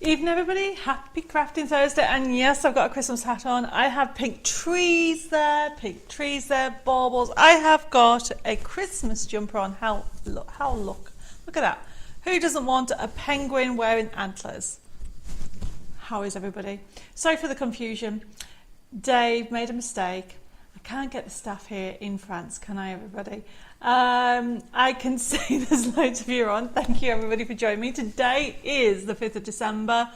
Evening everybody, happy crafting Thursday, and yes, I've got a Christmas hat on. I have pink trees there, baubles. I have got a Christmas jumper on. Look at that. Who doesn't want a penguin wearing antlers? How is everybody? Sorry for the confusion. Dave made a mistake. I can't get the staff here in France, can I, everybody? I can see there's loads of you on. Thank you everybody for joining me. Today is the 5th of December,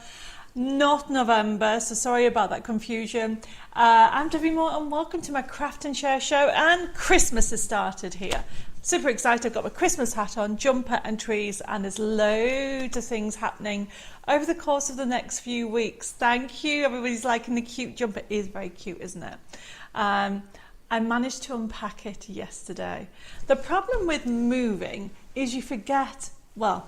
not November, so sorry about that confusion. I'm Debbie Moore and welcome to my Craft and Share show, and Christmas has started here. Super excited, I've got my Christmas hat on, jumper and trees, and there's loads of things happening over the course of the next few weeks. Thank you, everybody's liking the cute jumper. It is very cute, isn't it? I managed to unpack it yesterday. The problem with moving is you forget, well,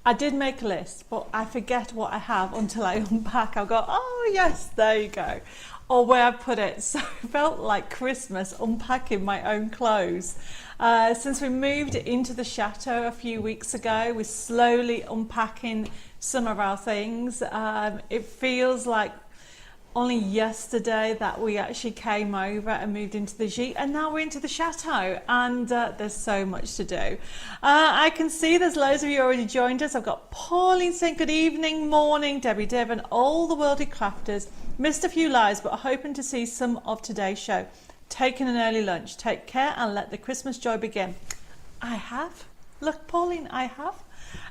I did make a list, but I forget what I have until I unpack. I'll go, oh yes, there you go. Or where I put it. So it felt like Christmas unpacking my own clothes. Since we moved into the chateau a few weeks ago, we're slowly unpacking some of our things. It feels like only yesterday that we actually came over and moved into the Gîte, and now we're into the chateau, and there's so much to do. I can see there's loads of you already joined us. I've got Pauline saying good evening, morning, Debbie Dev, and all the worldly crafters. Missed a few lives, but hoping to see some of today's show. Taking an early lunch. Take care and let the Christmas joy begin. I have. Look, Pauline, I have.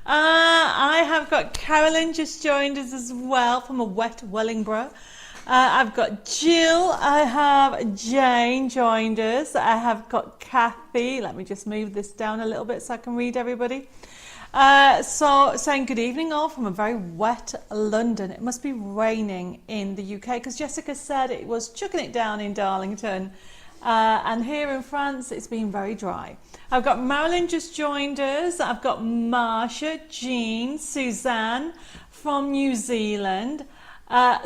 I have got Carolyn just joined us as well from a wet Wellingborough. I've got Jill, I have Jane joined us, I have got Kathy. Let me just move this down a little bit so I can read everybody. So saying good evening all from a very wet London. It must be raining in the UK because Jessica said it was chucking it down in Darlington, and here in France it's been very dry. I've got Marilyn just joined us, I've got Marsha, Jean, Suzanne from New Zealand.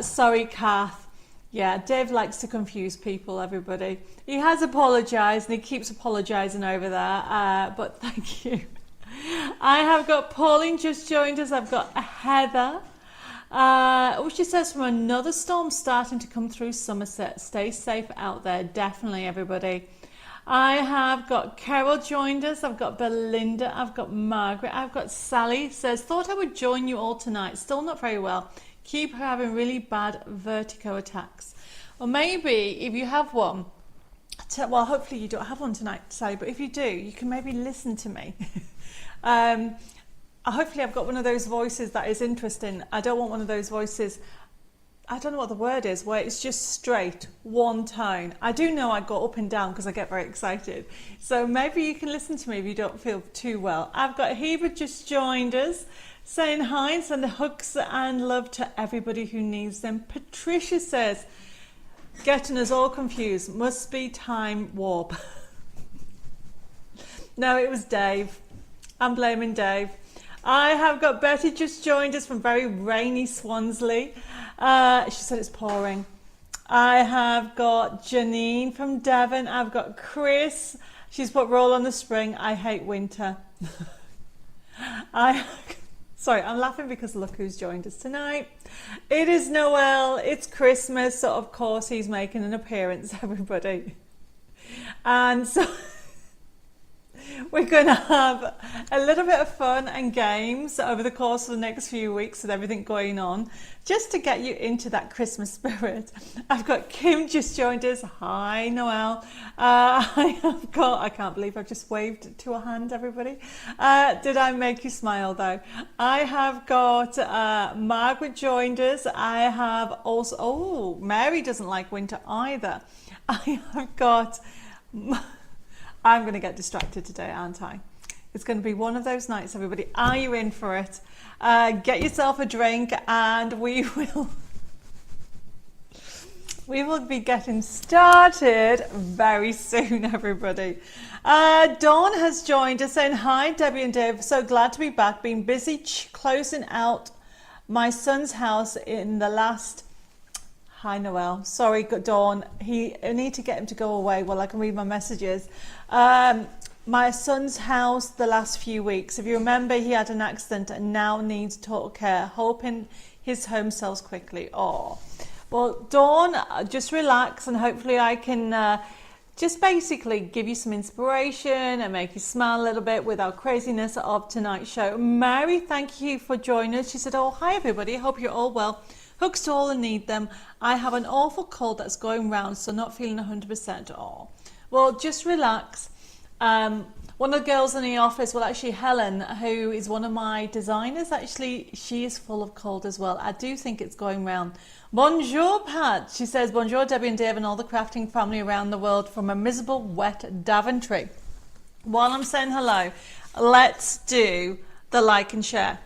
Sorry, Kath. Yeah, Dave likes to confuse people, everybody. He has apologised and he keeps apologising over there, but thank you. I have got Pauline just joined us. I've got Heather. She says from another storm starting to come through Somerset. Stay safe out there, definitely, everybody. I have got Carol joined us. I've got Belinda. I've got Margaret. I've got Sally. Says, thought I would join you all tonight. Still not very well. Keep having really bad vertigo attacks. Or maybe if you have one, well, hopefully you don't have one tonight, Sally, but if you do, you can maybe listen to me. Hopefully I've got one of those voices that is interesting. I don't want one of those voices, I don't know what the word is, where it's just straight, one tone. I do know I go up and down because I get very excited. So maybe you can listen to me if you don't feel too well. I've got Heba just joined us, saying hi and send hugs and love to everybody who needs them. Patricia says, getting us all confused, must be time warp. No, it was Dave. I'm blaming Dave. I have got Betty just joined us from very rainy Swansley. She said it's pouring. I have got Janine from Devon. I've got Chris. She's put roll on the spring. I hate winter. Sorry, I'm laughing because look who's joined us tonight. It is Noel, it's Christmas, so of course he's making an appearance, everybody. And so we're going to have a little bit of fun and games over the course of the next few weeks with everything going on, just to get you into that Christmas spirit. I've got Kim just joined us. Hi, Noel. I can't believe I've just waved to a hand, everybody. Did I make you smile, though? I have got Margaret joined us. I have also, oh, Mary doesn't like winter either. I have got... I'm going to get distracted today, aren't I? It's going to be one of those nights, everybody. Are you in for it? Get yourself a drink and we will be getting started very soon, everybody. Dawn has joined us saying, hi, Debbie and Dave. So glad to be back. Been busy closing out my son's house in the last... Hi, Noel. Sorry, Dawn. I need to get him to go away while I can read my messages. my son's house the last few weeks. If you remember, he had an accident and now needs total care, hoping his home sells quickly. Oh, well, Dawn, just relax and hopefully I can just basically give you some inspiration and make you smile a little bit with our craziness of tonight's show. Mary, thank you for joining us. She said, oh, hi everybody, hope you're all well. Hugs to all and need them. I have an awful cold that's going round, so not feeling 100%. Oh, well, just relax. One of the girls in the office, well, actually Helen, who is one of my designers, actually, she is full of cold as well. I do think it's going round. Bonjour, Pat. She says, bonjour, Debbie and Dave and all the crafting family around the world from a miserable, wet Daventry. While I'm saying hello, let's do the like and share.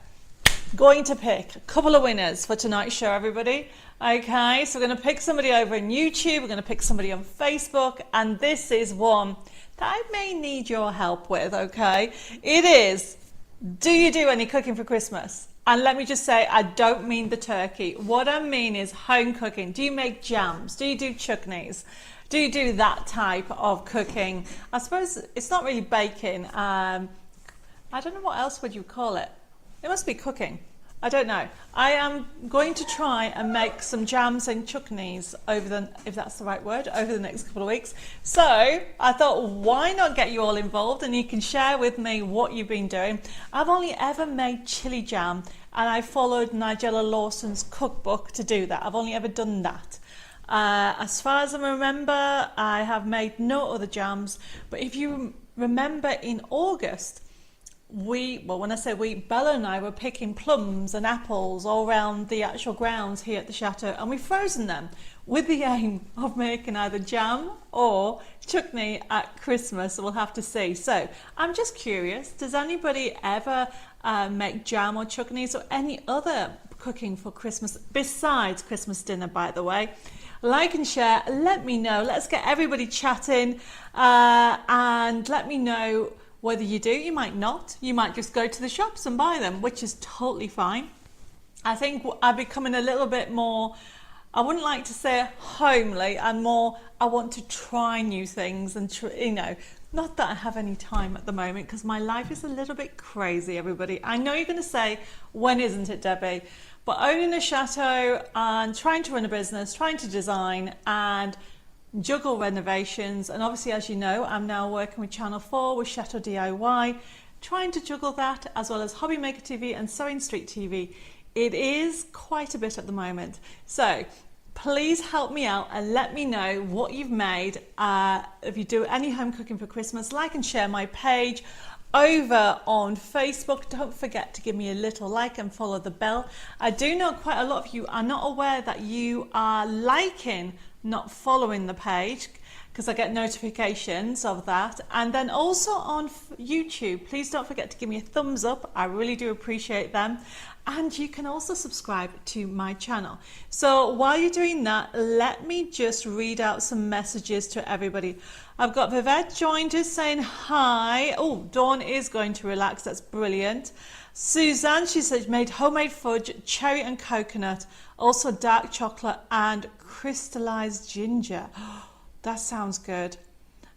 Going to pick a couple of winners for tonight's show, everybody. Okay, so we're going to pick somebody over on YouTube, we're going to pick somebody on Facebook, and this is one that I may need your help with, okay? It is, do you do any cooking for Christmas? And let me just say, I don't mean the turkey. What I mean is home cooking. Do you make jams? Do you do chutneys? Do you do that type of cooking? I suppose it's not really baking. I don't know what else would you call it. It must be cooking. I don't know. I am going to try and make some jams and chutneys if that's the right word, over the next couple of weeks. So I thought, why not get you all involved and you can share with me what you've been doing. I've only ever made chili jam and I followed Nigella Lawson's cookbook to do that. I've only ever done that. As far as I remember, I have made no other jams. But if you remember in August, when I say we, Bella and I were picking plums and apples all around the actual grounds here at the chateau, and we've frozen them with the aim of making either jam or chutney at Christmas. We'll have to see. So I'm just curious, does anybody ever make jam or chutneys or any other cooking for Christmas besides Christmas dinner, by the way? Like and share, let me know. Let's get everybody chatting and let me know whether you do. You might not. You might just go to the shops and buy them, which is totally fine. I think I'm becoming a little bit more, I wouldn't like to say homely, and more I want to try new things and, not that I have any time at the moment because my life is a little bit crazy, everybody. I know you're going to say, when isn't it, Debbie? But owning a chateau and trying to run a business, trying to design and juggle renovations, and obviously, as you know, I'm now working with Channel 4 with Chateau DIY, trying to juggle that as well as Hobby Maker TV and Sewing Street TV. It is quite a bit at the moment. So please help me out and let me know what you've made. If you do any home cooking for Christmas, like and share my page over on Facebook. Don't forget to give me a little like and follow the bell. I do know quite a lot of you are not aware that you are liking, not following the page, because I get notifications of that. And then also on YouTube, please don't forget to give me a thumbs up. I really do appreciate them. And you can also subscribe to my channel. So while you're doing that, let me just read out some messages to everybody. I've got Vivette joined us saying hi. Oh, Dawn is going to relax. That's brilliant. Suzanne, she said, made homemade fudge, cherry and coconut, also dark chocolate and crystallized ginger. That sounds good.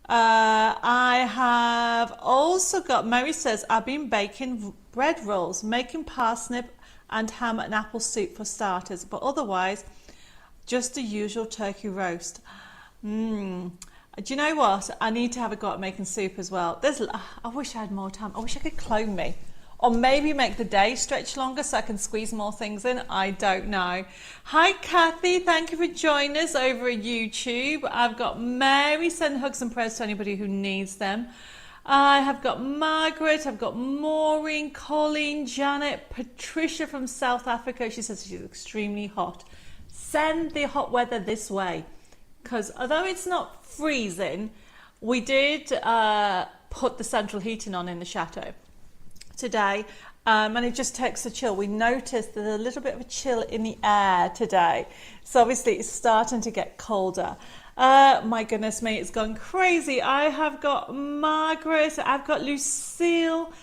I have also got, Mary says, I've been baking bread rolls, making parsnip and ham and apple soup for starters, but otherwise just the usual turkey roast. Do you know what? I need to have a go at making soup as well. I wish I had more time. I wish I could clone me. Or maybe make the day stretch longer so I can squeeze more things in. I don't know. Hi, Kathy. Thank you for joining us over at YouTube. I've got Mary. Send hugs and prayers to anybody who needs them. I have got Margaret. I've got Maureen, Colleen, Janet, Patricia from South Africa. She says she's extremely hot. Send the hot weather this way. Because although it's not freezing, we did put the central heating on in the chateau today, and it just takes a chill. We noticed there's a little bit of a chill in the air today, so obviously it's starting to get colder. My goodness me, it's gone crazy. I have got Margaret, I've got Lucille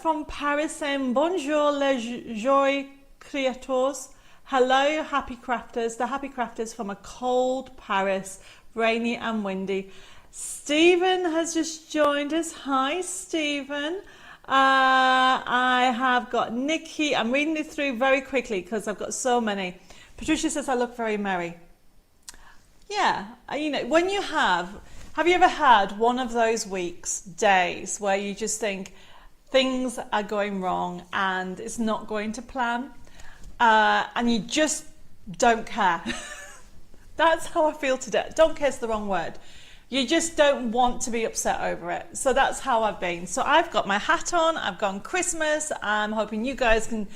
from Paris saying bonjour les joyeux créateurs. Hello, happy crafters. The happy crafters from a cold Paris, rainy and windy. Stephen has just joined us. Hi, Stephen. I have got Nikki. I'm reading it through very quickly because I've got so many. Patricia says I look very merry. Yeah, you know, when you have you ever had one of those weeks, days, where you just think things are going wrong and it's not going to plan, and you just don't care? That's how I feel today. Don't care is the wrong word. You just don't want to be upset over it. So that's how I've been. So I've got my hat on, I've gone Christmas. I'm hoping you guys can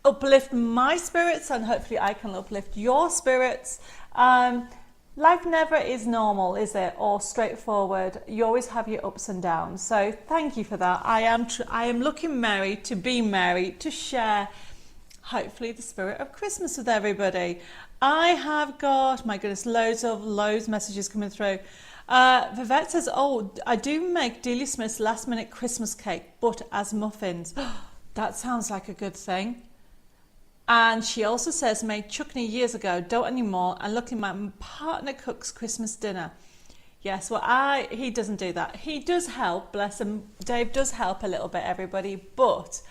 uplift my spirits and hopefully I can uplift your spirits. Life never is normal, is it? Or straightforward. You always have your ups and downs. So thank you for that. I am looking merry to be merry, to share hopefully the spirit of Christmas with everybody. I have got, my goodness, loads messages coming through. Vivette says, oh, I do make Dealey Smith's last minute Christmas cake, but as muffins. That sounds like a good thing. And she also says, made chutney years ago, don't anymore, and luckily my partner cooks Christmas dinner. Yes, well, he doesn't do that. He does help, bless him. Dave does help a little bit, everybody, but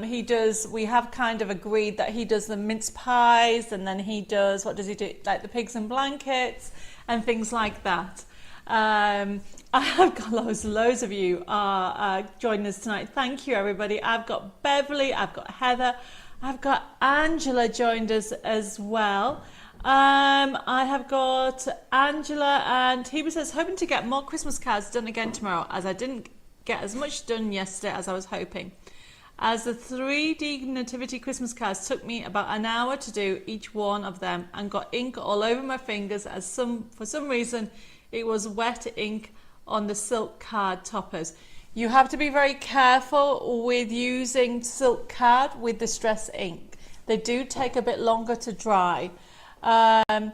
he does, we have kind of agreed that he does the mince pies, and then he does, what does he do? Like the pigs in blankets and things like that. I have got loads of you are joining us tonight. Thank you, everybody. I've got Beverly, I've got Heather, I've got Angela joined us as well. I have got Angela, and Heba says, hoping to get more Christmas cards done again tomorrow, as I didn't get as much done yesterday as I was hoping. As the 3D Nativity Christmas cards took me about an hour to do each one of them and got ink all over my fingers as for some reason it was wet ink on the silk card toppers. You have to be very careful with using silk card with distress ink. They do take a bit longer to dry. And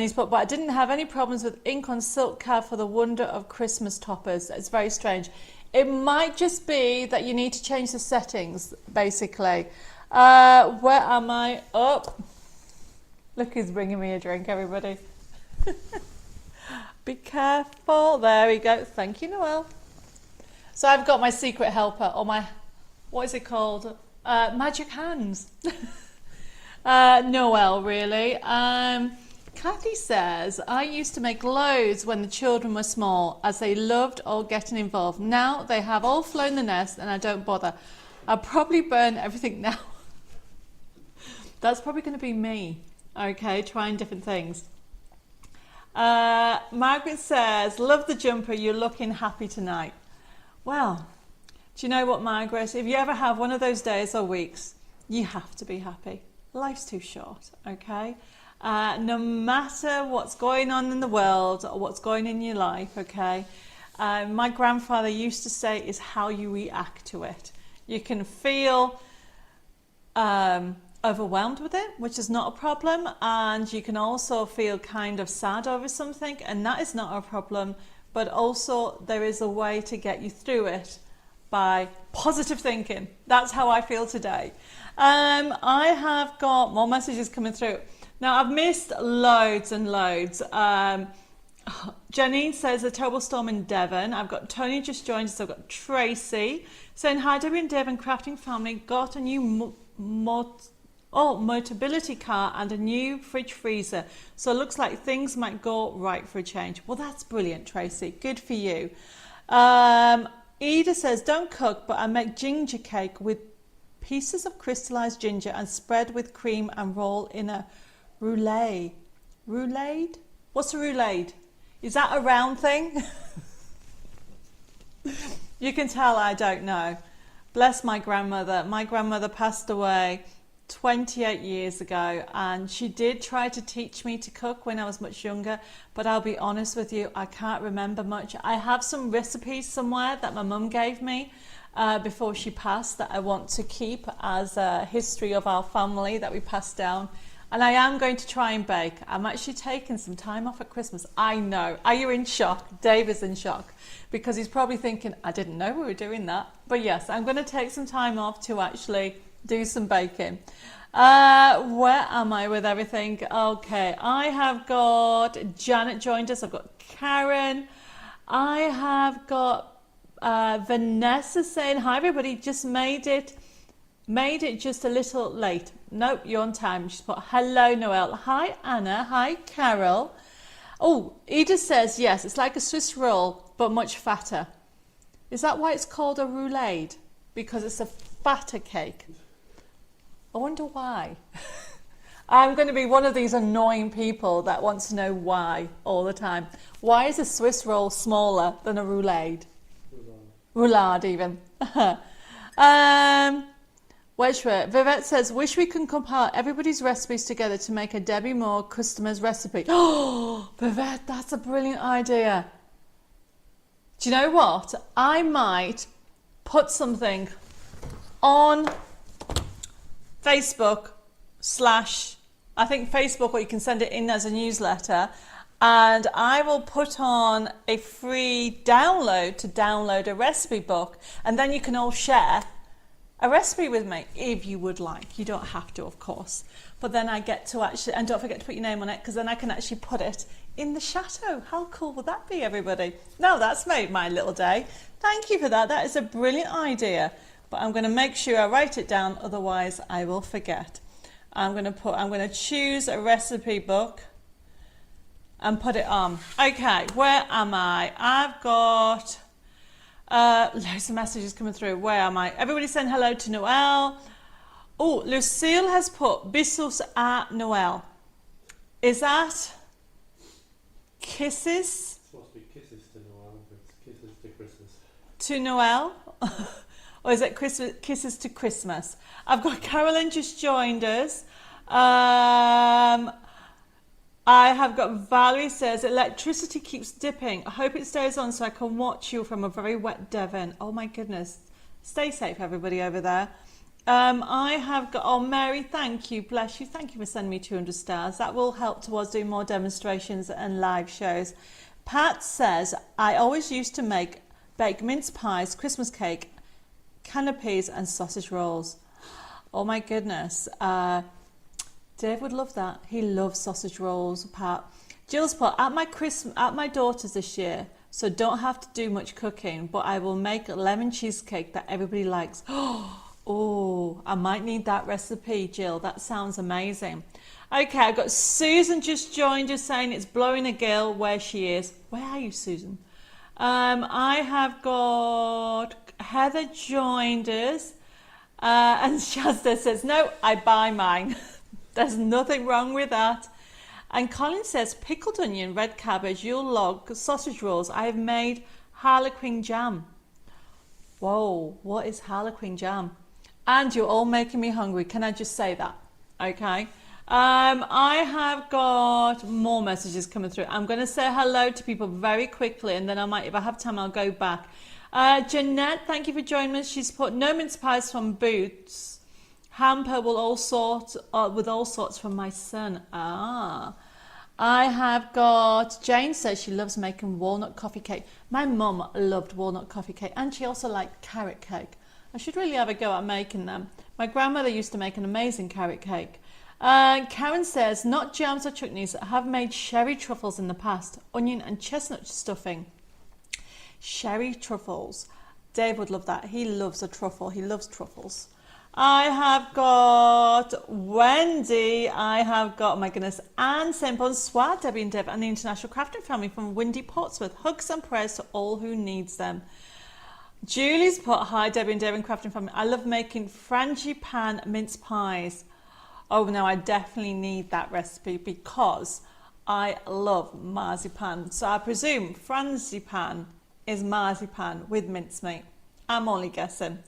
he's put, but I didn't have any problems with ink on silk card for the wonder of Christmas toppers. It's very strange. It might just be that you need to change the settings, basically. Where am I? Oh, look who's bringing me a drink, everybody. Be careful. There we go. Thank you, Noelle. So I've got my secret helper, or my, what is it called? Magic hands. Noelle, really. Kathy says, I used to make loads when the children were small, as they loved all getting involved. Now they have all flown the nest and I don't bother. I'll probably burn everything now. That's probably going to be me, okay, trying different things. Margaret says, love the jumper, you're looking happy tonight. Well, do you know what, Margaret? If you ever have one of those days or weeks, you have to be happy. Life's too short, okay? No matter what's going on in the world or what's going in your life, okay? My grandfather used to say is how you react to it. You can feel overwhelmed with it, which is not a problem, and you can also feel kind of sad over something, and that is not a problem, but also there is a way to get you through it by positive thinking. That's how I feel today. I have got more messages coming through. Now, I've missed loads and loads. Janine says, a terrible storm in Devon. I've got Tony just joined us. I've got Tracy saying, hi, Debbie and Devon crafting family got a new Motability car and a new fridge freezer. So it looks like things might go right for a change. Well, that's brilliant, Tracy. Good for you. Ida says, don't cook, but I make ginger cake with pieces of crystallized ginger and spread with cream and roll in a roulade. Roulade? What's a roulade? Is that a round thing? You can tell I don't know. Bless my grandmother. My grandmother passed away 28 years ago, and she did try to teach me to cook when I was much younger, but I'll be honest with you, I can't remember much. I have some recipes somewhere that my mum gave me before she passed that I want to keep as a history of our family that we passed down. And I am going to try and bake. I'm actually taking some time off at Christmas. I know. Are you in shock? Dave is in shock because he's probably thinking, I didn't know we were doing that. But yes, I'm going to take some time off to actually do some baking. Where am I with everything? Okay, I have got Janet joined us. I've got Karen. I have got Vanessa saying, hi everybody, just made it just a little late. Nope, you're on time. She's put, hello Noelle. Hi Anna, hi Carol. Oh, Edith says, yes, it's like a Swiss roll, but much fatter. Is that why it's called a roulade? Because it's a fatter cake. I wonder why. I'm going to be one of these annoying people that wants to know why all the time. Why is a Swiss roll smaller than a roulade? Roulade even. Vivette says, wish we can compile everybody's recipes together to make a Debbie Moore customer's recipe. Oh, Vivette, that's a brilliant idea. Do you know what? I might put something on Facebook / I think Facebook, or you can send it in as a newsletter, and I will put on a free download to download a recipe book, and then you can all share a recipe with me if you would like. You don't have to, of course, but then I get to actually, and don't forget to put your name on it, because then I can actually put it in the chateau. How cool would that be, everybody? Now that's made my little day. Thank you for that. That is a brilliant idea, but I'm going to make sure I write it down, otherwise I will forget. I'm going to choose a recipe book and put it on. Okay, where am I? I've got loads of messages coming through. Where am I? Everybody saying hello to Noelle. Oh, Lucille has put bisous à Noël. Is that kisses? It's supposed to be kisses to Noel, but it's kisses to Christmas. To Noel? Or is it kisses to Christmas? I've got Carolyn just joined us. I have got Valerie says, electricity keeps dipping. I hope it stays on so I can watch you from a very wet Devon. Oh my goodness. Stay safe, everybody over there. I have got, oh Mary, thank you, bless you. Thank you for sending me 200 stars. That will help towards doing more demonstrations and live shows. Pat says, I always used to bake mince pies, Christmas cake, canapes and sausage rolls. Oh my goodness. Dave would love that. He loves sausage rolls, Pat. Jill's put, at my daughter's this year, so don't have to do much cooking, but I will make a lemon cheesecake that everybody likes. Oh, I might need that recipe, Jill. That sounds amazing. Okay, I've got Susan just joined us saying it's blowing a gale where she is. Where are you, Susan? I have got Heather joined us, and Shazda says, no, I buy mine. There's nothing wrong with that. And Colin says, pickled onion, red cabbage, Yule log, sausage rolls. I have made harlequin jam. Whoa, what is harlequin jam? And you're all making me hungry. Can I just say that? Okay. I have got more messages coming through. I'm going to say hello to people very quickly, and then I might, if I have time, I'll go back. Jeanette, thank you for joining us. She's put no mince pies from Boots. Hamper with all sorts from my son. I have got, Jane says she loves making walnut coffee cake. My mum loved walnut coffee cake, and she also liked carrot cake. I should really have a go at making them. My grandmother used to make an amazing carrot cake. Karen says, not jams or chutneys. I have made sherry truffles in the past. Onion and chestnut stuffing. Sherry truffles. Dave would love that. He loves a truffle. He loves truffles. I have got Wendy. I have got, oh my goodness, Anne saying bonsoir, Debbie and Deb and the International Crafting Family from Windy Portsmouth. Hugs and prayers to all who needs them. Julie's put, hi Debbie and Deb and Crafting Family. I love making frangipan mince pies. Oh no, I definitely need that recipe because I love marzipan. So I presume frangipan is marzipan with mincemeat. I'm only guessing.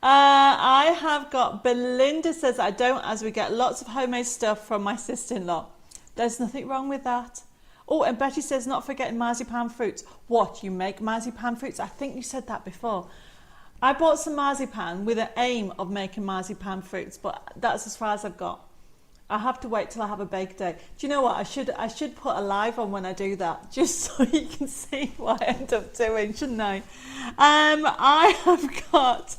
I have got, Belinda says I don't, as we get lots of homemade stuff from my sister-in-law. There's nothing wrong with that. Oh, and Betty says not forgetting marzipan fruits. What, you make marzipan fruits? I think you said that before. I bought some marzipan with an aim of making marzipan fruits, but that's as far as I've got. I have to wait till I have a bake day. Do you know what? I should put a live on when I do that, just so you can see what I end up doing, shouldn't I? I have got,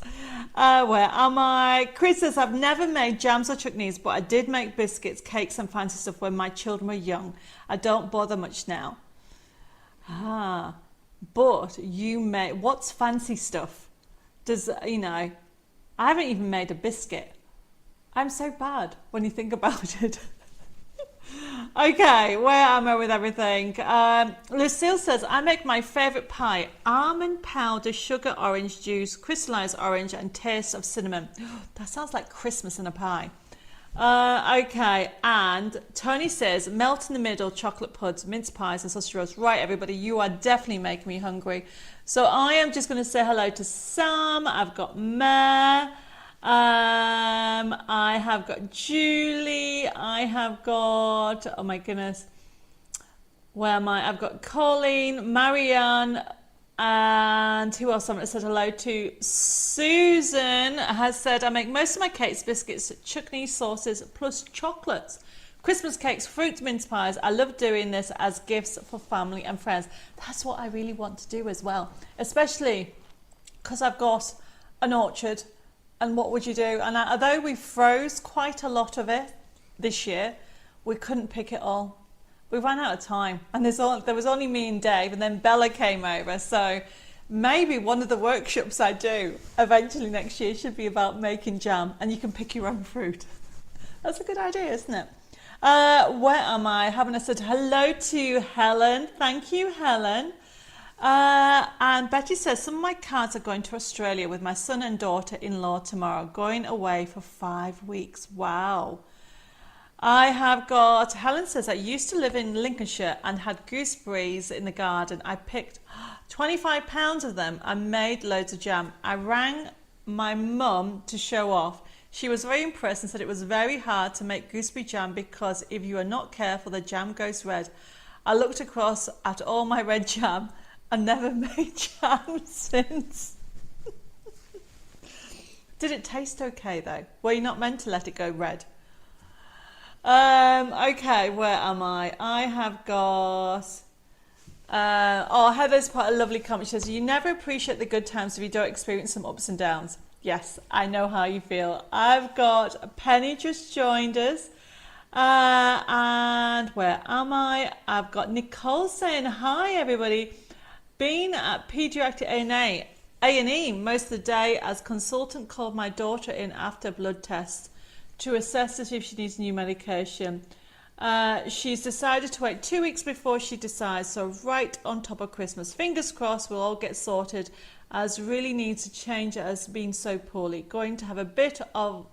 where am I? Chris says, I've never made jams or chutneys, but I did make biscuits, cakes and fancy stuff when my children were young. I don't bother much now. But you make, what's fancy stuff? Does, I haven't even made a biscuit. I'm so bad when you think about it. Okay, where am I with everything? Lucille says, I make my favourite pie, almond powder, sugar, orange juice, crystallized orange and taste of cinnamon. That sounds like Christmas in a pie. Okay, and Tony says, melt in the middle, chocolate puds, mince pies and sausage rolls. Right, everybody, you are definitely making me hungry. So I am just going to say hello to Sam. I've got Mare. I have got Julie. I have got, oh my goodness, where am I? I've got Colleen, Marianne, and who else haven't I said hello to? Susan has said, I make most of my cakes, biscuits, chutney sauces, plus chocolates. Christmas cakes, fruit mince pies. I love doing this as gifts for family and friends. That's what I really want to do as well, especially because I've got an orchard. And what would you do? And although we froze quite a lot of it this year, we couldn't pick it all. We ran out of time. And there was only me and Dave, and then Bella came over. So maybe one of the workshops I do eventually next year should be about making jam. And you can pick your own fruit. That's a good idea, isn't it? Where am I? Haven't I said hello to Helen? Thank you, Helen. And Betty says, some of my cards are going to Australia with my son and daughter-in-law tomorrow, going away for 5 weeks. Wow. I have got, Helen says, I used to live in Lincolnshire and had gooseberries in the garden. I picked 25 pounds of them and made loads of jam. I rang my mum to show off. She was very impressed and said it was very hard to make gooseberry jam because if you are not careful, the jam goes red. I looked across at all my red jam and never made jam since. Did it taste okay though? Were you not meant to let it go red? Okay, where am I? I have got... Heather's put a lovely comment. She says, you never appreciate the good times if you don't experience some ups and downs. Yes, I know how you feel. I've got Penny just joined us. And where am I? I've got Nicole saying, hi everybody. Been at Pediatric A&E most of the day as consultant, called my daughter in after blood tests to assess if she needs new medication. She's decided to wait 2 weeks before she decides, so right on top of Christmas. Fingers crossed we'll all get sorted, as really needs to change it as been so poorly. Going to have a bit of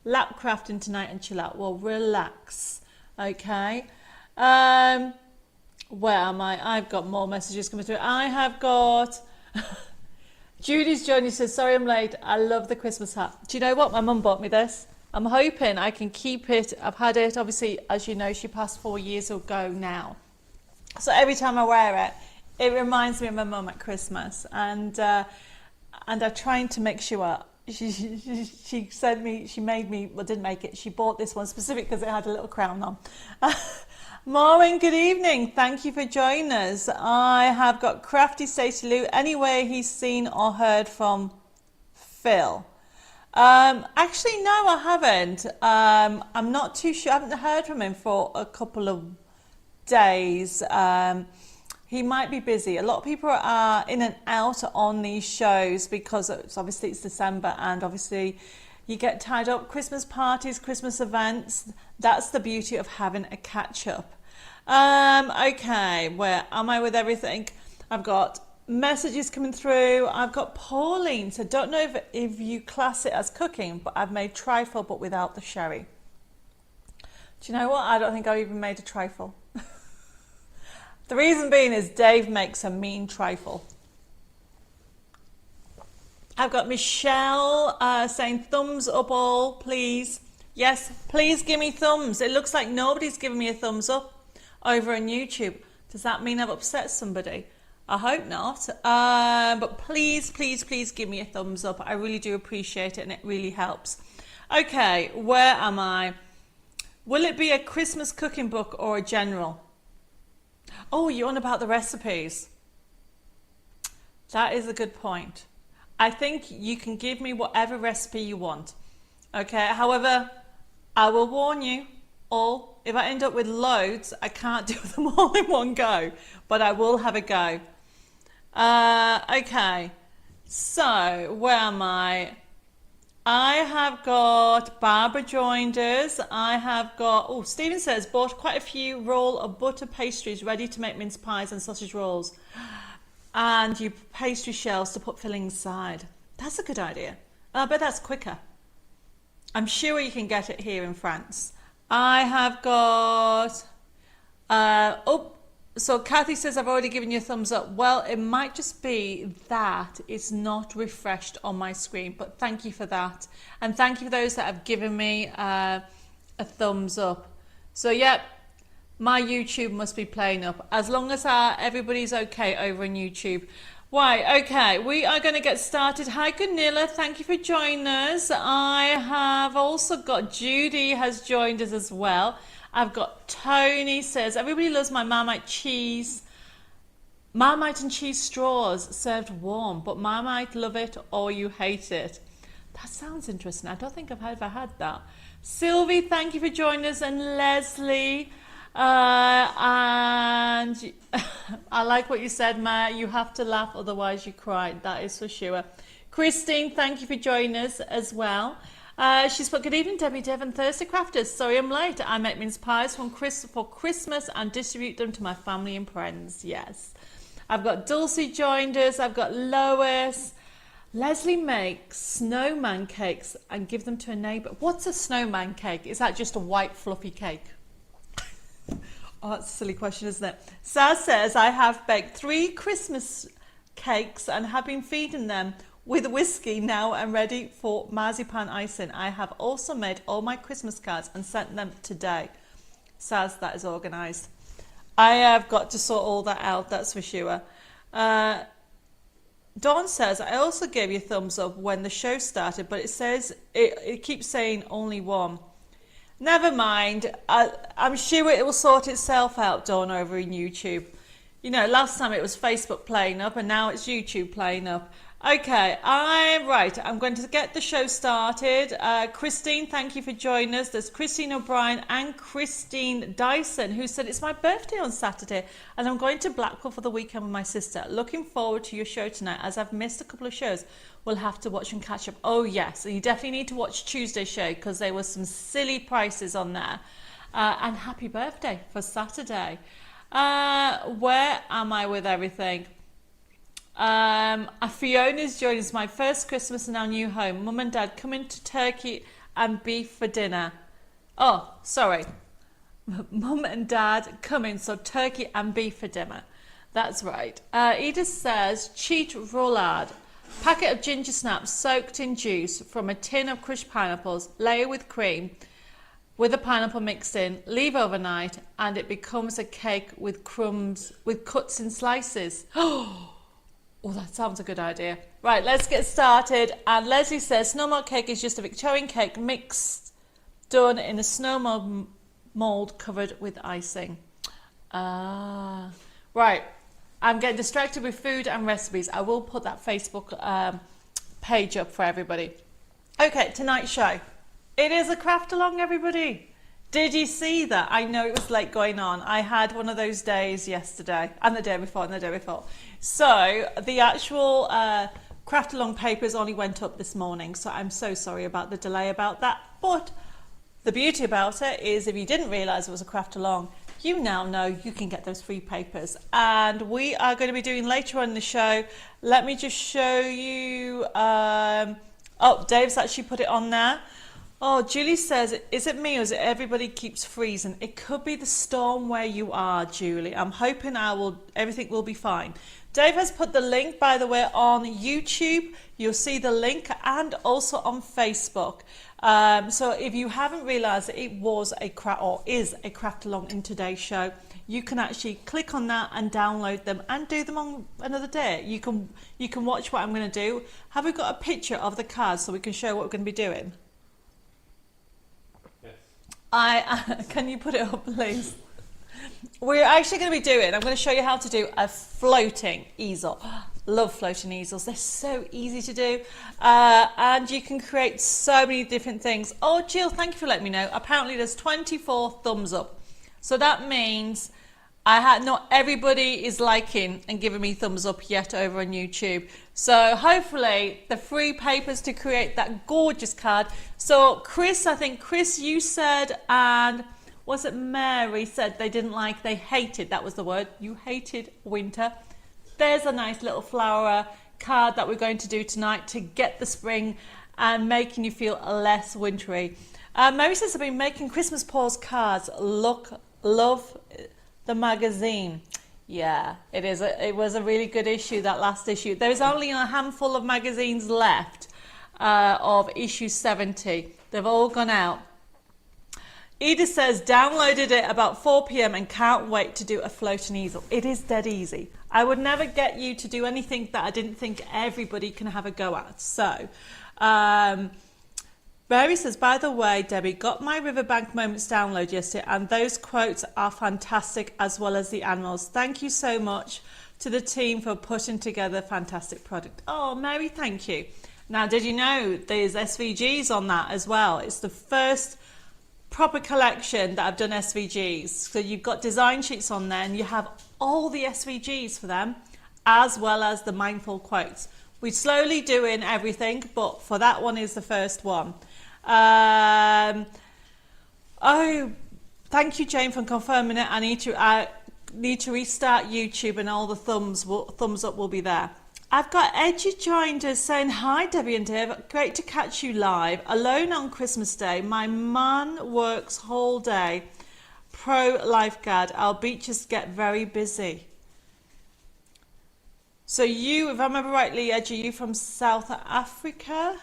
lap crafting tonight and chill out. Well, relax, okay? Where am I? I've got more messages coming through. I have got... Judy's journey says, sorry I'm late. I love the Christmas hat. Do you know what? My mum bought me this. I'm hoping I can keep it. I've had it, obviously, as you know, she passed 4 years ago now. So every time I wear it, it reminds me of my mum at Christmas. And I'm trying to make sure. She sent me, she made me, well, didn't make it. She bought this one specific because it had a little crown on. Maureen, good evening. Thank you for joining us. I have got Crafty Stacey Lou. Anyway, he's seen or heard from Phil. Actually, no, I haven't. I'm not too sure. I haven't heard from him for a couple of days. He might be busy. A lot of people are in and out on these shows because obviously it's December and obviously you get tied up. Christmas parties, Christmas events. That's the beauty of having a catch up. Okay, where am I with everything? I've got messages coming through. I've got Pauline. So don't know if you class it as cooking, but I've made trifle but without the sherry. Do you know what? I don't think I've even made a trifle. The reason being is Dave makes a mean trifle. I've got Michelle saying thumbs up all, please. Yes, please give me thumbs. It looks like nobody's giving me a thumbs up over on YouTube. Does that mean I've upset somebody? I hope not. But please, please, please give me a thumbs up. I really do appreciate it and it really helps. Okay, where am I? Will it be a Christmas cooking book or a general? Oh, you're on about the recipes. That is a good point. I think you can give me whatever recipe you want. Okay, however, I will warn you all, if I end up with loads, I can't do them all in one go, but I will have a go. Okay, so where am I? I have got Barbara joined us. I have got, oh, Stephen says, bought quite a few roll of butter pastries ready to make mince pies and sausage rolls. And you pastry shells to put fillings inside. That's a good idea. I bet that's quicker. I'm sure you can get it here in France. I have got, so Kathy says, I've already given you a thumbs up. Well, it might just be that it's not refreshed on my screen, but thank you for that. And thank you for those that have given me a thumbs up. So, yep, my YouTube must be playing up. As long as everybody's okay over on YouTube. Right, okay, we are going to get started. Hi, Gunilla, thank you for joining us. I have also got Judy has joined us as well. I've got Tony says, everybody loves my Marmite cheese. Marmite and cheese straws served warm, but Marmite love it or you hate it. That sounds interesting. I don't think I've ever had that. Sylvie, thank you for joining us. And Leslie, and I like what you said, Ma. You have to laugh, otherwise you cry. That is for sure. Christine, thank you for joining us as well. She's put, good evening, Debbie, Dev and Thursday Crafters. Sorry I'm late. I make mince pies for Christmas and distribute them to my family and friends. Yes. I've got Dulcie joined us. I've got Lois. Leslie makes snowman cakes and give them to a neighbour. What's a snowman cake? Is that just a white fluffy cake? Oh, that's a silly question, isn't it? Saz says, I have baked 3 Christmas cakes and have been feeding them with whiskey now and ready for marzipan icing. I have also made all my Christmas cards and sent them today. Saz, that is organised. I have got to sort all that out, that's for sure. Dawn says, I also gave you a thumbs up when the show started, but it says, it keeps saying only one. Never mind. I'm sure it will sort itself out, Dawn, over in YouTube. You know, last time it was Facebook playing up and now it's YouTube playing up. Okay, I'm going to get the show started. Christine, thank you for joining us. There's Christine O'Brien and Christine Dyson, who said, it's my birthday on Saturday and I'm going to Blackpool for the weekend with my sister. Looking forward to your show tonight. As I've missed a couple of shows, we'll have to watch and catch up. Oh yes, and you definitely need to watch Tuesday's show because there were some silly prices on there. And happy birthday for Saturday. Where am I with everything? Fiona's joining us. My first Christmas in our new home. Mum and Dad coming to turkey and beef for dinner. Oh, sorry. Mum and Dad coming, so turkey and beef for dinner. That's right. Edith says, cheat roulade. Packet of ginger snaps soaked in juice from a tin of crushed pineapples. Layer with cream with the pineapple mixed in. Leave overnight and it becomes a cake with crumbs, with cuts in slices. Oh, that sounds a good idea. Right, let's get started. And Leslie says, snowmalt cake is just a Victorian cake mixed, done in a snow mould covered with icing. Right, I'm getting distracted with food and recipes. I will put that Facebook page up for everybody. Okay, tonight's show. It is a craft along, everybody. Did you see that? I know it was late going on. I had one of those days yesterday and the day before and the day before. So the actual craft along papers only went up this morning. So I'm so sorry about the delay about that. But the beauty about it is if you didn't realise it was a craft along, you now know you can get those free papers. And we are going to be doing later on in the show. Let me just show you. Oh, Dave's actually put it on there. Oh, Julie says, is it me or is it everybody keeps freezing? It could be the storm where you are, Julie. I'm hoping everything will be fine. Dave has put the link, by the way, on YouTube. You'll see the link and also on Facebook. So if you haven't realised that it was is a craft along in today's show, you can actually click on that and download them and do them on another day. You can watch what I'm going to do. Have we got a picture of the cards so we can show what we're going to be doing? Can you put it up, please? We're actually going to be I'm going to show you how to do a floating easel. Love floating easels. They're so easy to do. And you can create so many different things. Oh, Jill, thank you for letting me know. Apparently there's 24 thumbs up. So that means Not everybody is liking and giving me thumbs up yet over on YouTube. So hopefully the free papers to create that gorgeous card. So Chris, I think Chris, you said, and was it Mary said they hated, that was the word, you hated winter. There's a nice little flower card that we're going to do tonight to get the spring and making you feel less wintry. Mary says, I've been making Christmas pause cards. Love the magazine. Yeah, it is. It was a really good issue, that last issue. There's only a handful of magazines left of issue 70. They've all gone out. Edith says, downloaded it about 4 p.m. and can't wait to do a floating easel. It is dead easy. I would never get you to do anything that I didn't think everybody can have a go at. So, Mary says, by the way, Debbie, got my Riverbank Moments download yesterday and those quotes are fantastic as well as the animals. Thank you so much to the team for putting together a fantastic product. Oh, Mary, thank you. Now, did you know there's SVGs on that as well? It's the first proper collection that I've done SVGs. So you've got design sheets on there and you have all the SVGs for them as well as the mindful quotes. We're slowly doing everything, but for that one is the first one. Oh, thank you, Jane, for confirming it. I need to restart YouTube and all the thumbs up will be there. I've got Edgy joined us saying, hi, Debbie and Dave. Great to catch you live. Alone on Christmas Day. My man works whole day. Pro lifeguard. Our beaches get very busy. So you, if I remember rightly, Edgy, you from South Africa?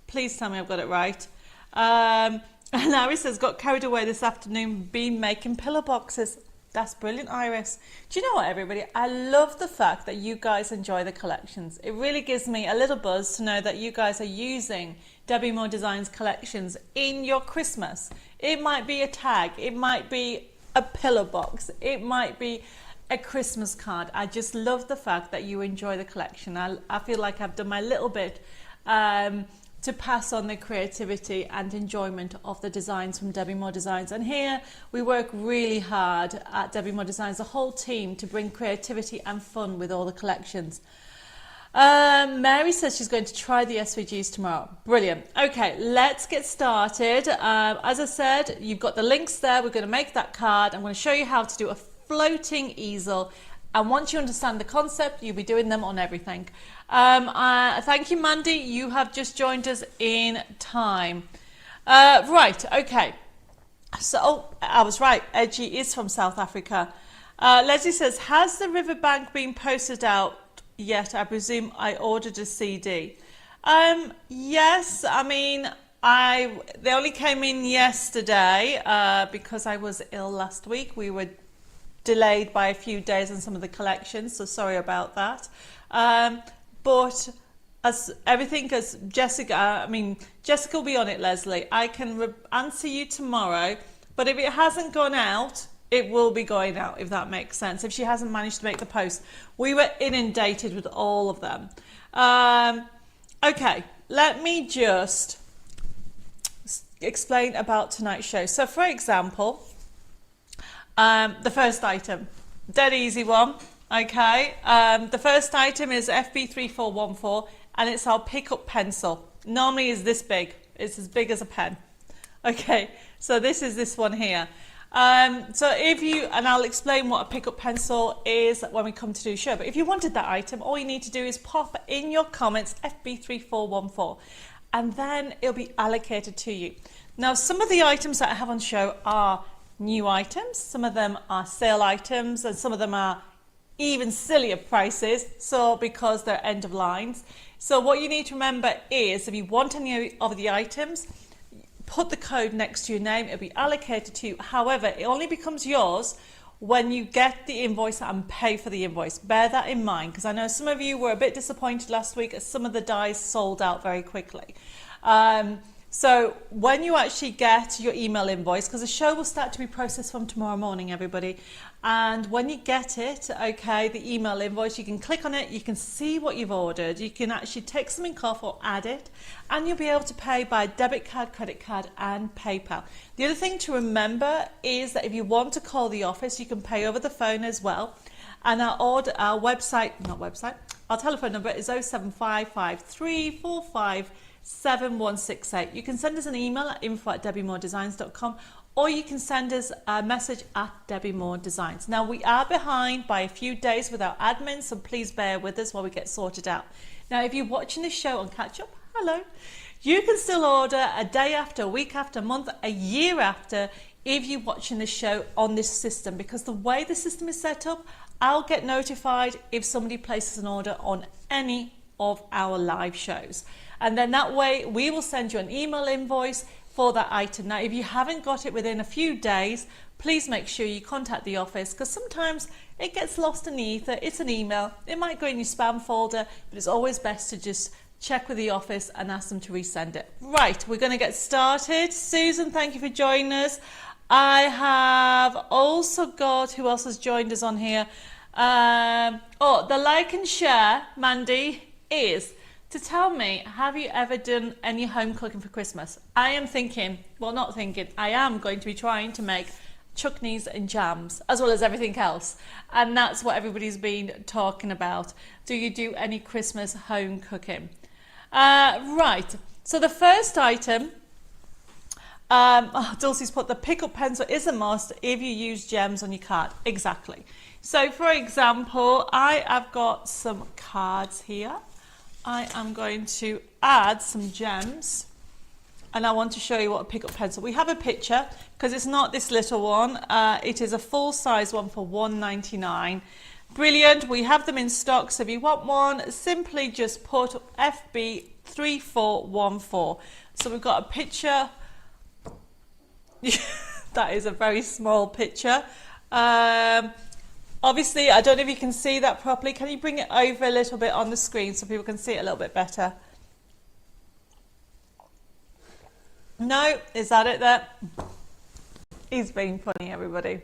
Please tell me I've got it right. And Iris says, got carried away this afternoon, been making pillow boxes. That's brilliant, Iris. Do you know what, everybody? I love the fact that you guys enjoy the collections. It really gives me a little buzz to know that you guys are using Debbie Moore Designs collections in your Christmas. It might be a tag. It might be a pillow box. It might be a Christmas card. I just love the fact that you enjoy the collection. I feel like I've done my little bit to pass on the creativity and enjoyment of the designs from Debbie Moore Designs. And here we work really hard at Debbie Moore Designs, the whole team, to bring creativity and fun with all the collections. Mary says she's going to try the SVGs tomorrow. Brilliant. Okay, let's get started. As I said, you've got the links there. We're going to make that card. I'm going to show you how to do a floating easel. And once you understand the concept, you'll be doing them on everything. Thank you, Mandy. You have just joined us in time. Right, okay. So, I was right. Edgy is from South Africa. Leslie says, has the Riverbank been posted out yet? I presume I ordered a CD. Yes, I mean, they only came in yesterday because I was ill last week. We were delayed by a few days on some of the collections, so sorry about that. But as Jessica, Jessica will be on it, Leslie. I can answer you tomorrow, but if it hasn't gone out, it will be going out, if that makes sense. If she hasn't managed to make the post. We were inundated with all of them. Okay, let me just explain about tonight's show. So for example, the first item, dead easy one, okay. The first item is FB3414 and it's our pickup pencil. Normally is this big, it's as big as a pen. Okay, so this is this one here. So if you, and I'll explain what a pickup pencil is when we come to do a show, but if you wanted that item, all you need to do is pop in your comments FB3414 and then it'll be allocated to you. Now some of the items that I have on show are new items, some of them are sale items, and some of them are even sillier prices, so because they're end of lines. So what you need to remember is if you want any of the items, put the code next to your name, it'll be allocated to you. However, it only becomes yours when you get the invoice and pay for the invoice. Bear that in mind, because I know some of you were a bit disappointed last week as some of the dies sold out very quickly. So when you actually get your email invoice, because the show will start to be processed from tomorrow morning, everybody, And when you get it, okay, the email invoice, you can click on it, you can see what you've ordered, you can actually take something off or add it, and you'll be able to pay by debit card, credit card, and PayPal. The other thing to remember is that if you want to call the office, you can pay over the phone as well. And our telephone number is 07553457168. You can send us an email at info@debbiemoredesigns.com, or you can send us a message at Debbie Moore Designs. Now, we are behind by a few days with our admin, so please bear with us while we get sorted out. Now, if you're watching this show on catch up, hello, you can still order a day after, a week after, a month, a year after, if you're watching this show on this system, because the way the system is set up, I'll get notified if somebody places an order on any of our live shows. And then that way we will send you an email invoice for that item. Now, if you haven't got it within a few days, please make sure you contact the office, because sometimes it gets lost in the ether. It's an email. It might go in your spam folder, but it's always best to just check with the office and ask them to resend it. Right, we're going to get started. Susan, thank you for joining us. I have also got, who else has joined us on here? The like and share, Mandy, is to tell me, have you ever done any home cooking for Christmas? I am thinking, well, not thinking, I am going to be trying to make chutneys and jams, as well as everything else. And that's what everybody's been talking about. Do you do any Christmas home cooking? Right, so the first item, Dulcie's put the pickup pencil is a must if you use gems on your card. Exactly. So for example, I have got some cards here. I am going to add some gems, and I want to show you what a pickup pencil. We have a picture, because it's not this little one. It is a full size one for $1.99. Brilliant. We have them in stock, so if you want one, simply just put FB3414. So we've got a picture. That is a very small picture. Obviously, I don't know if you can see that properly. Can you bring it over a little bit on the screen so people can see it a little bit better? No? Is that it there? He's being funny, everybody.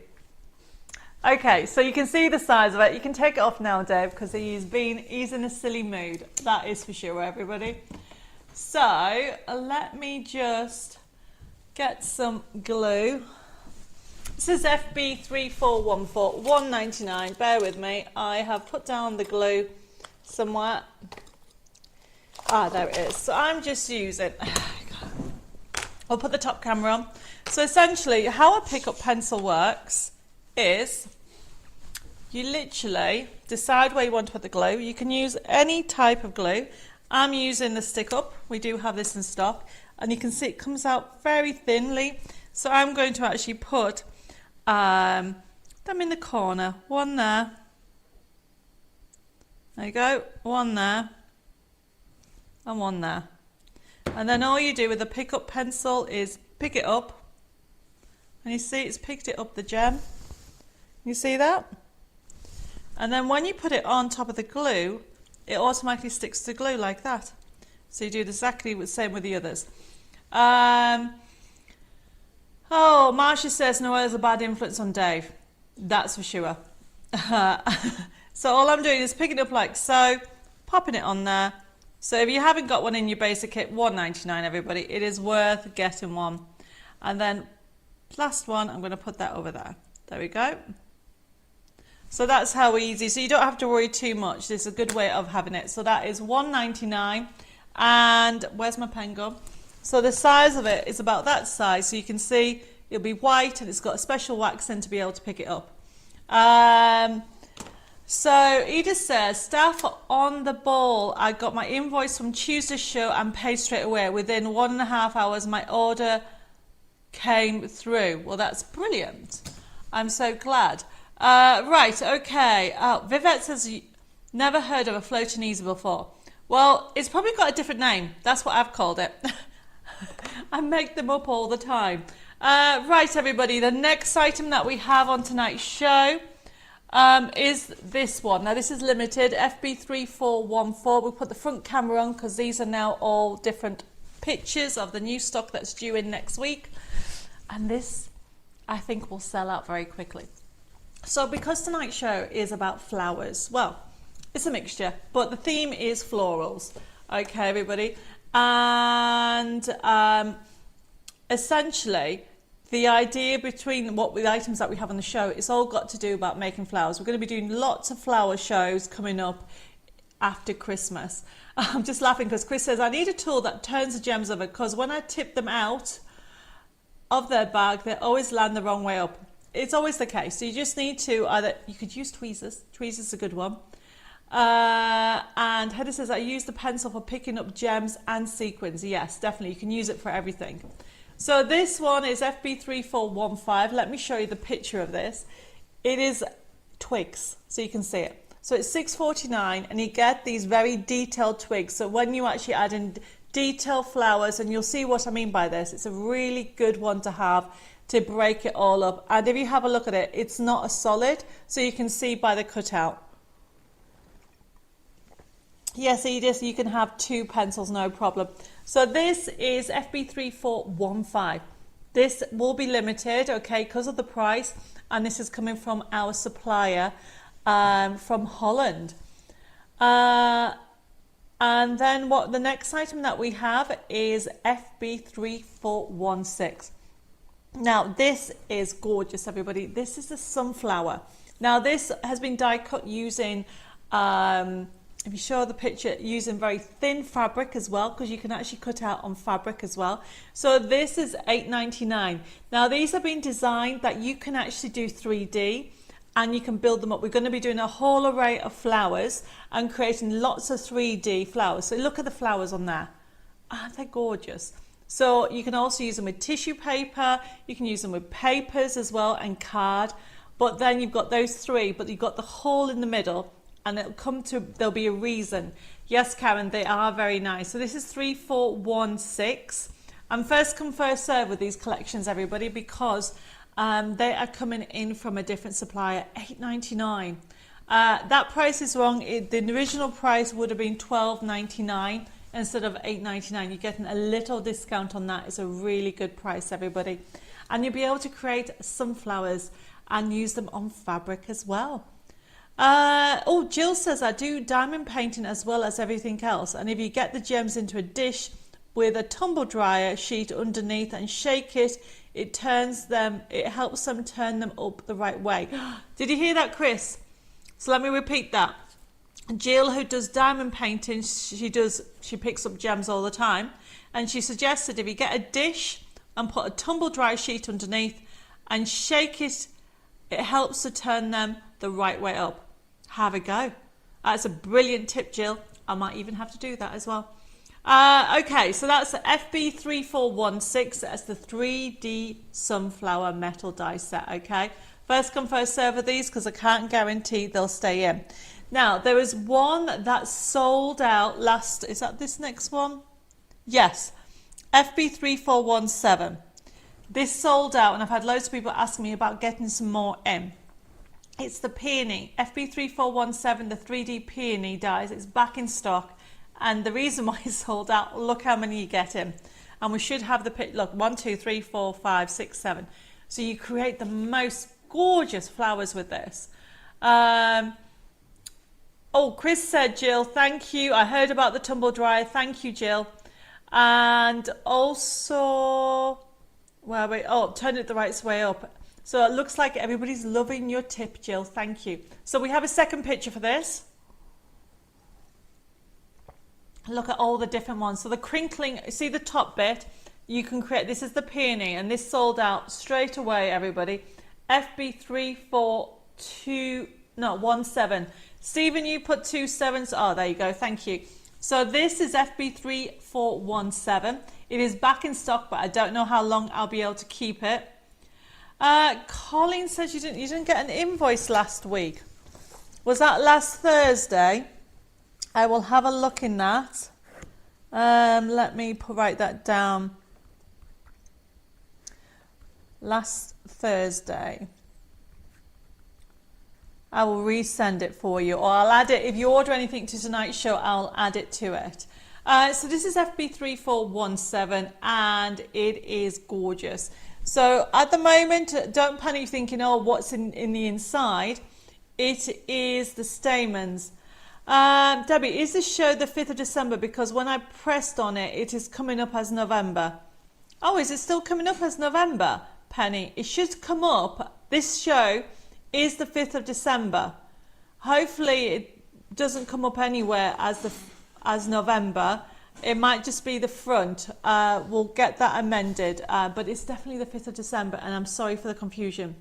Okay, so you can see the size of it. You can take it off now, Dave, because he's in a silly mood. That is for sure, everybody. So let me just get some glue. This is FB3414, $1.99. Bear with me. I have put down the glue somewhere. There it is. So I'm just using, I'll put the top camera on. So essentially, how a pickup pencil works is you literally decide where you want to put the glue. You can use any type of glue. I'm using the stick up. We do have this in stock. And you can see it comes out very thinly. So I'm going to actually put them in the corner. One there. There you go. One there. And one there. And then all you do with a pickup pencil is pick it up. And you see it's picked it up the gem. You see that? And then when you put it on top of the glue, it automatically sticks to the glue like that. So you do exactly the same with the others. Marcia says Noel's a bad influence on Dave. That's for sure. So all I'm doing is picking it up like so, popping it on there. So if you haven't got one in your basic kit, $1.99 everybody, it is worth getting one. And then last one, I'm going to put that over there. There we go. So that's how easy. So you don't have to worry too much. This is a good way of having it. So that is $1.99. And where's my pen gone? So the size of it is about that size. So you can see it'll be white and it's got a special wax in to be able to pick it up. So Edith says, staff on the ball. I got my invoice from Tuesday's show and paid straight away. Within 1.5 hours, my order came through. Well, that's brilliant. I'm so glad. Right, okay. Vivette says, never heard of a floating easel before. Well, it's probably got a different name. That's what I've called it. I make them up all the time. Right, everybody, the next item that we have on tonight's show is this one. Now, this is limited, FB3414. We'll put the front camera on because these are now all different pictures of the new stock that's due in next week. And this, I think, will sell out very quickly. So because tonight's show is about flowers, well, it's a mixture, but the theme is florals. Okay, everybody. And essentially, the idea between the items that we have on the show, it's all got to do about making flowers. We're going to be doing lots of flower shows coming up after Christmas. I'm just laughing because Chris says, I need a tool that turns the gems over, because when I tip them out of their bag, they always land the wrong way up. It's always the case. So you just need to you could use tweezers. Tweezers is a good one. And Heather says, I use the pencil for picking up gems and sequins. Yes, definitely. You can use it for everything. So this one is FB3415. Let me show you the picture of this. It is twigs, so you can see it. So it's $6.49, and you get these very detailed twigs. So when you actually add in detailed flowers, and you'll see what I mean by this, it's a really good one to have to break it all up. And if you have a look at it, it's not a solid, so you can see by the cutout. Yes, Edith, you can have 2 pencils, no problem. So this is FB3415. This will be limited, okay, because of the price, and this is coming from our supplier from Holland. And then what the next item that we have is FB3416. Now this is gorgeous, everybody. This is a sunflower. Now this has been die cut using if you show the picture, using very thin fabric as well, because you can actually cut out on fabric as well. So this is $8.99. Now these have been designed that you can actually do 3D and you can build them up. We're going to be doing a whole array of flowers and creating lots of 3D flowers. So look at the flowers on there. Aren't they gorgeous? So you can also use them with tissue paper, you can use them with papers as well, and card. But then you've got those 3, but you've got the hole in the middle, and there'll be a reason. Yes, Karen, they are very nice. So this is 3416. And first come, first serve with these collections, everybody, because they are coming in from a different supplier, $8.99. That price is wrong. The original price would have been $12.99 instead of $8.99. You're getting a little discount on that. It's a really good price, everybody. And you'll be able to create sunflowers and use them on fabric as well. Oh, Jill says, I do diamond painting as well as everything else. And if you get the gems into a dish with a tumble dryer sheet underneath and shake it, it helps them turn them up the right way. Did you hear that, Chris? So let me repeat that. Jill, who does diamond painting, she picks up gems all the time, and she suggested if you get a dish and put a tumble dryer sheet underneath and shake it, it helps to turn them the right way up. Have a go. That's a brilliant tip, Jill. I might even have to do that as well. Okay, so that's FB3416. That's the 3D sunflower metal die set, okay? First come, first serve of these, because I can't guarantee they'll stay in. Now, there is one that sold out last... Is that this next one? Yes. FB3417. This sold out, and I've had loads of people ask me about getting some more in. It's the peony, FB3417, the 3D peony dies. It's back in stock, and the reason why it's sold out, look how many you get in. And we should have the pit. Look, 1, 2, 3, 4, 5, 6, 7. So you create the most gorgeous flowers with this. Oh, Chris said, Jill, thank you. I heard about the tumble dryer. Thank you, Jill. And also, turn it the right way up. So it looks like everybody's loving your tip, Jill. Thank you. So we have a second picture for this. Look at all the different ones. So the crinkling, see the top bit? You can create, this is the peony, and this sold out straight away, everybody. FB34217. Stephen, you put 2 7s. Oh, there you go. Thank you. So this is FB3417. It is back in stock, but I don't know how long I'll be able to keep it. Colleen says you didn't get an invoice last week. Was that last Thursday? I will have a look in that. Let me write that down. Last Thursday. I will resend it for you, or I'll add it. If you order anything to tonight's show, I'll add it to it. So this is FB3417, and it is gorgeous. So at the moment, don't panic thinking, oh, what's in the inside? It is the stamens. Debbie, is this show the 5th of December? Because when I pressed on it, it is coming up as November. Oh, is it still coming up as November, Penny? It should come up. This show is the 5th of December. Hopefully it doesn't come up anywhere as November. It might just be the front. We'll get that amended, but it's definitely the 5th of December, and I'm sorry for the confusion.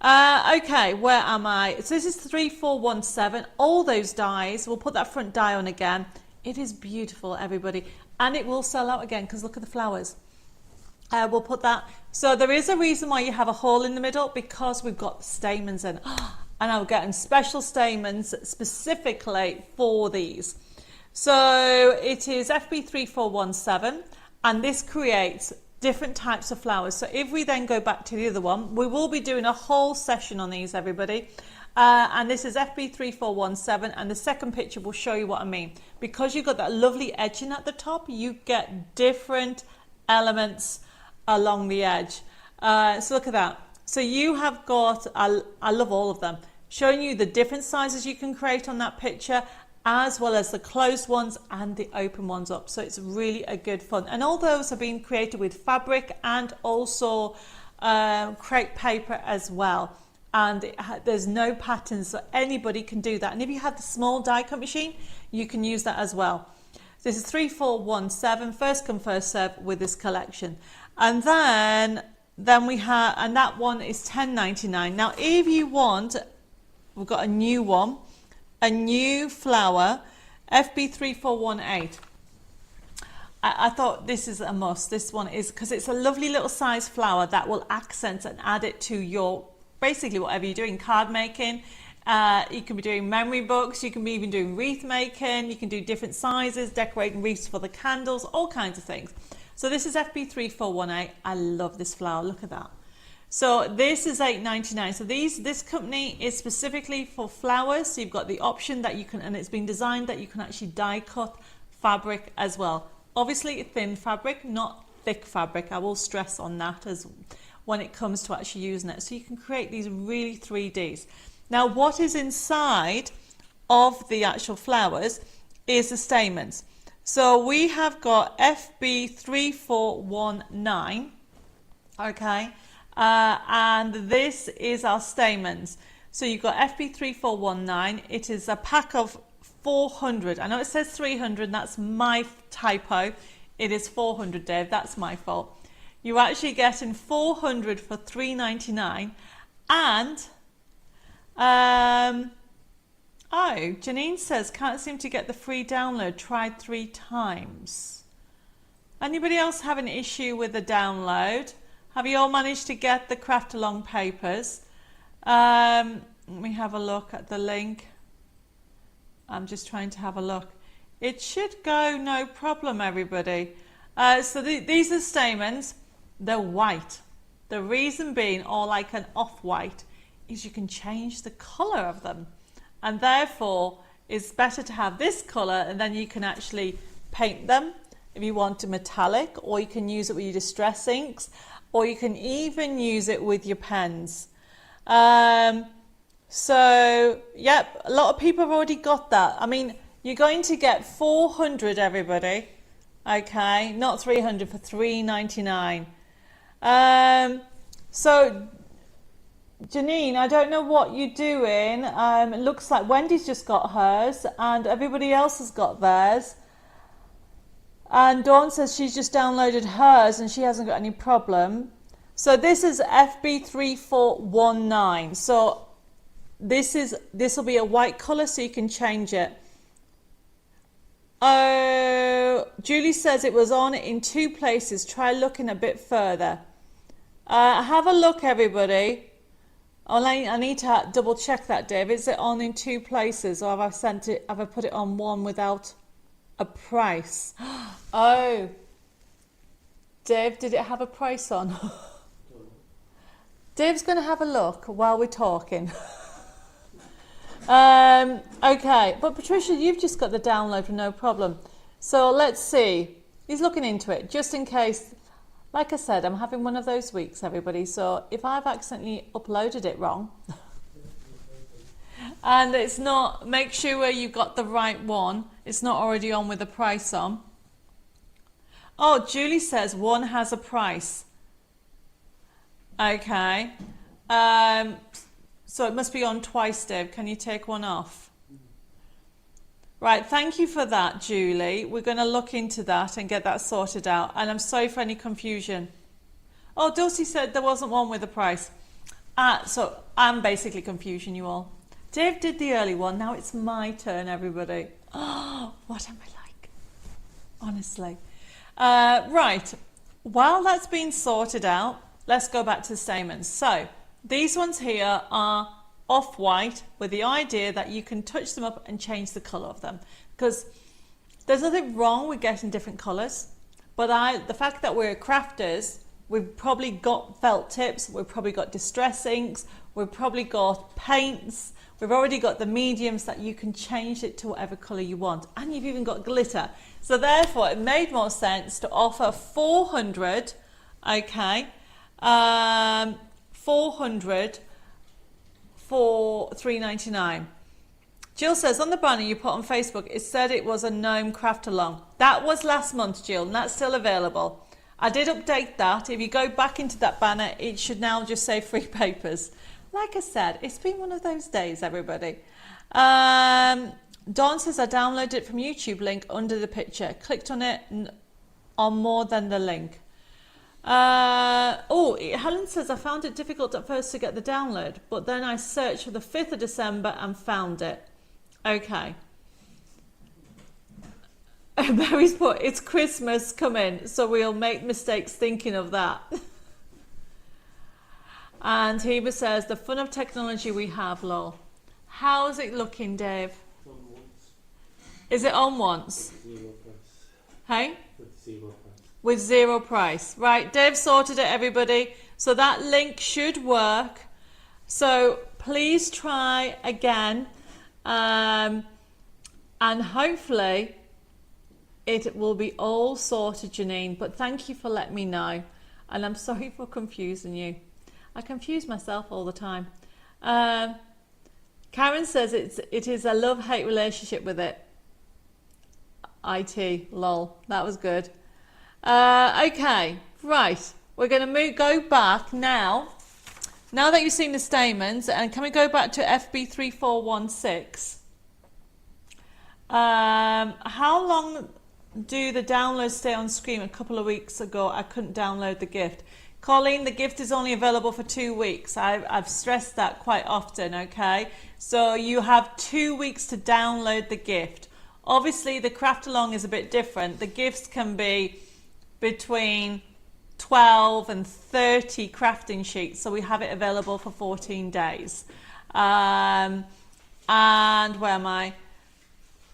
Okay, where am I? So this is 3417. All those dies. We'll put that front die on again. It is beautiful, everybody, and it will sell out again because look at the flowers. We'll put that. So there is a reason why you have a hole in the middle, because we've got stamens in. And I'm getting special stamens specifically for these. So it is FB3417, and this creates different types of flowers. So if we then go back to the other one, we will be doing a whole session on these, everybody. And this is FB3417, and the second picture will show you what I mean. Because you've got that lovely edging at the top, you get different elements along the edge. So look at that. So you have got, I love all of them, showing you the different sizes you can create on that picture, as well as the closed ones and the open ones up. So it's really a good fun. And all those are being created with fabric and also crepe paper as well. And there's no patterns, so anybody can do that. And if you have the small die cut machine, you can use that as well. This is 3417, first come first serve with this collection. And then we have, and that one is $10.99. Now if you want, we've got a new one, a new flower, FB3418. I thought this is a must. This one is, because it's a lovely little size flower that will accent and add it to your, basically whatever you're doing, card making. You can be doing memory books, you can be even doing wreath making, you can do different sizes, decorating wreaths for the candles, all kinds of things. So this is FB3418. I love this flower, look at that. So this is $8.99. So this company is specifically for flowers. So you've got the option that you can, and it's been designed that you can actually die cut fabric as well. Obviously thin fabric, not thick fabric. I will stress on that as when it comes to actually using it. So you can create these really 3Ds. Now what is inside of the actual flowers is the stamens. So we have got FB3419, okay, and this is our stamens. So you've got FB3419. It is a pack of 400. I know it says 300, that's my typo. It is 400, Dave, that's my fault. You're actually getting 400 for $3.99, and oh, Janine says, can't seem to get the free download, tried 3 times. Anybody else have an issue with the download? Have you all managed to get the craft along papers? Let me have a look at the link. I'm just trying to have a look. It should go no problem, everybody. So these are stamens. They're white. The reason being, or like an off-white, is you can change the colour of them. And therefore, it's better to have this colour, and then you can actually paint them if you want a metallic, or you can use it with your distress inks, or you can even use it with your pens. So, yep, a lot of people have already got that. I mean, you're going to get 400, everybody. Okay, not 300 for $3.99. So, Janine, I don't know what you're doing. It looks like Wendy's just got hers and everybody else has got theirs. And Dawn says she's just downloaded hers and she hasn't got any problem. So this is FB3419. So this will be a white colour, so you can change it. Oh, Julie says it was on in 2 places. Try looking a bit further. Have a look, everybody. I need to double check that, Dave. Is it on in 2 places, or have I sent it? Have I put it on one without a price? Oh, Dave, did it have a price on? Dave's going to have a look while we're talking. Okay, but Patricia, you've just got the download for no problem. So let's see. He's looking into it just in case. Like I said, I'm having one of those weeks, everybody. So if I've accidentally uploaded it wrong, and it's not, make sure you've got the right one. It's not already on with the price on. Oh, Julie says one has a price. Okay. So it must be on twice, Dave. Can you take one off? Right, thank you for that, Julie. We're going to look into that and get that sorted out. And I'm sorry for any confusion. Oh, Dulcie said there wasn't one with a price. So I'm basically confusing you all. Dave did the early one. Now it's my turn, everybody. Oh, what am I like? Honestly. Right, while that's been sorted out, let's go back to the stamens. So these ones here are off-white with the idea that you can touch them up and change the colour of them, because there's nothing wrong with getting different colours, but the fact that we're crafters, we've probably got felt tips, we've probably got distress inks, we've probably got paints, we've already got the mediums that you can change it to whatever colour you want, and you've even got glitter. So therefore it made more sense to offer 400, okay, 400 for $3.99. Jill says, on the banner you put on Facebook, it said it was a gnome craft along. That was last month, Jill, and that's still available. I did update that. If you go back into that banner, it should now just say free papers. Like I said, it's been one of those days, everybody. Dawn says, I downloaded it from YouTube, link under the picture. Clicked on it on more than the link. Helen says, I found it difficult at first to get the download, but then I searched for the 5th of December and found it. Okay. Barry's put, it's Christmas coming, so we'll make mistakes thinking of that. And Heba says, the fun of technology we have, lol. How's it looking, Dave? On once. Is it on once? With zero price. Hey? With zero price. With zero price. Right, Dave sorted it, everybody. So that link should work. So please try again. And hopefully it will be all sorted, Janine. But thank you for letting me know. And I'm sorry for confusing you. I confuse myself all the time. Karen says it is a love-hate relationship with it. IT, lol. That was good. Okay, right. We're going to go back now. Now that you've seen the stamens, and can we go back to FB3416? How long do the downloads stay on screen? A couple of weeks ago, I couldn't download the gift. Colleen, the gift is only available for 2 weeks. I've stressed that quite often, okay? So you have 2 weeks to download the gift. Obviously, the craft along is a bit different. The gifts can be between 12 and 30 crafting sheets, so we have it available for 14 days. And where am I?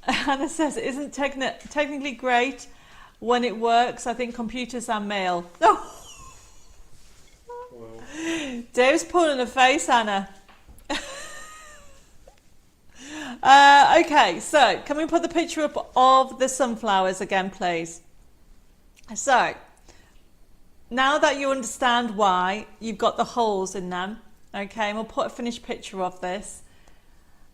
Hannah says it isn't technically great when it works. I think computers are male. Oh. Wow. Dave's pulling a face, Hannah. Okay, so can we put the picture up of the sunflowers again, please? So, now that you understand why you've got the holes in them, okay, and we'll put a finished picture of this.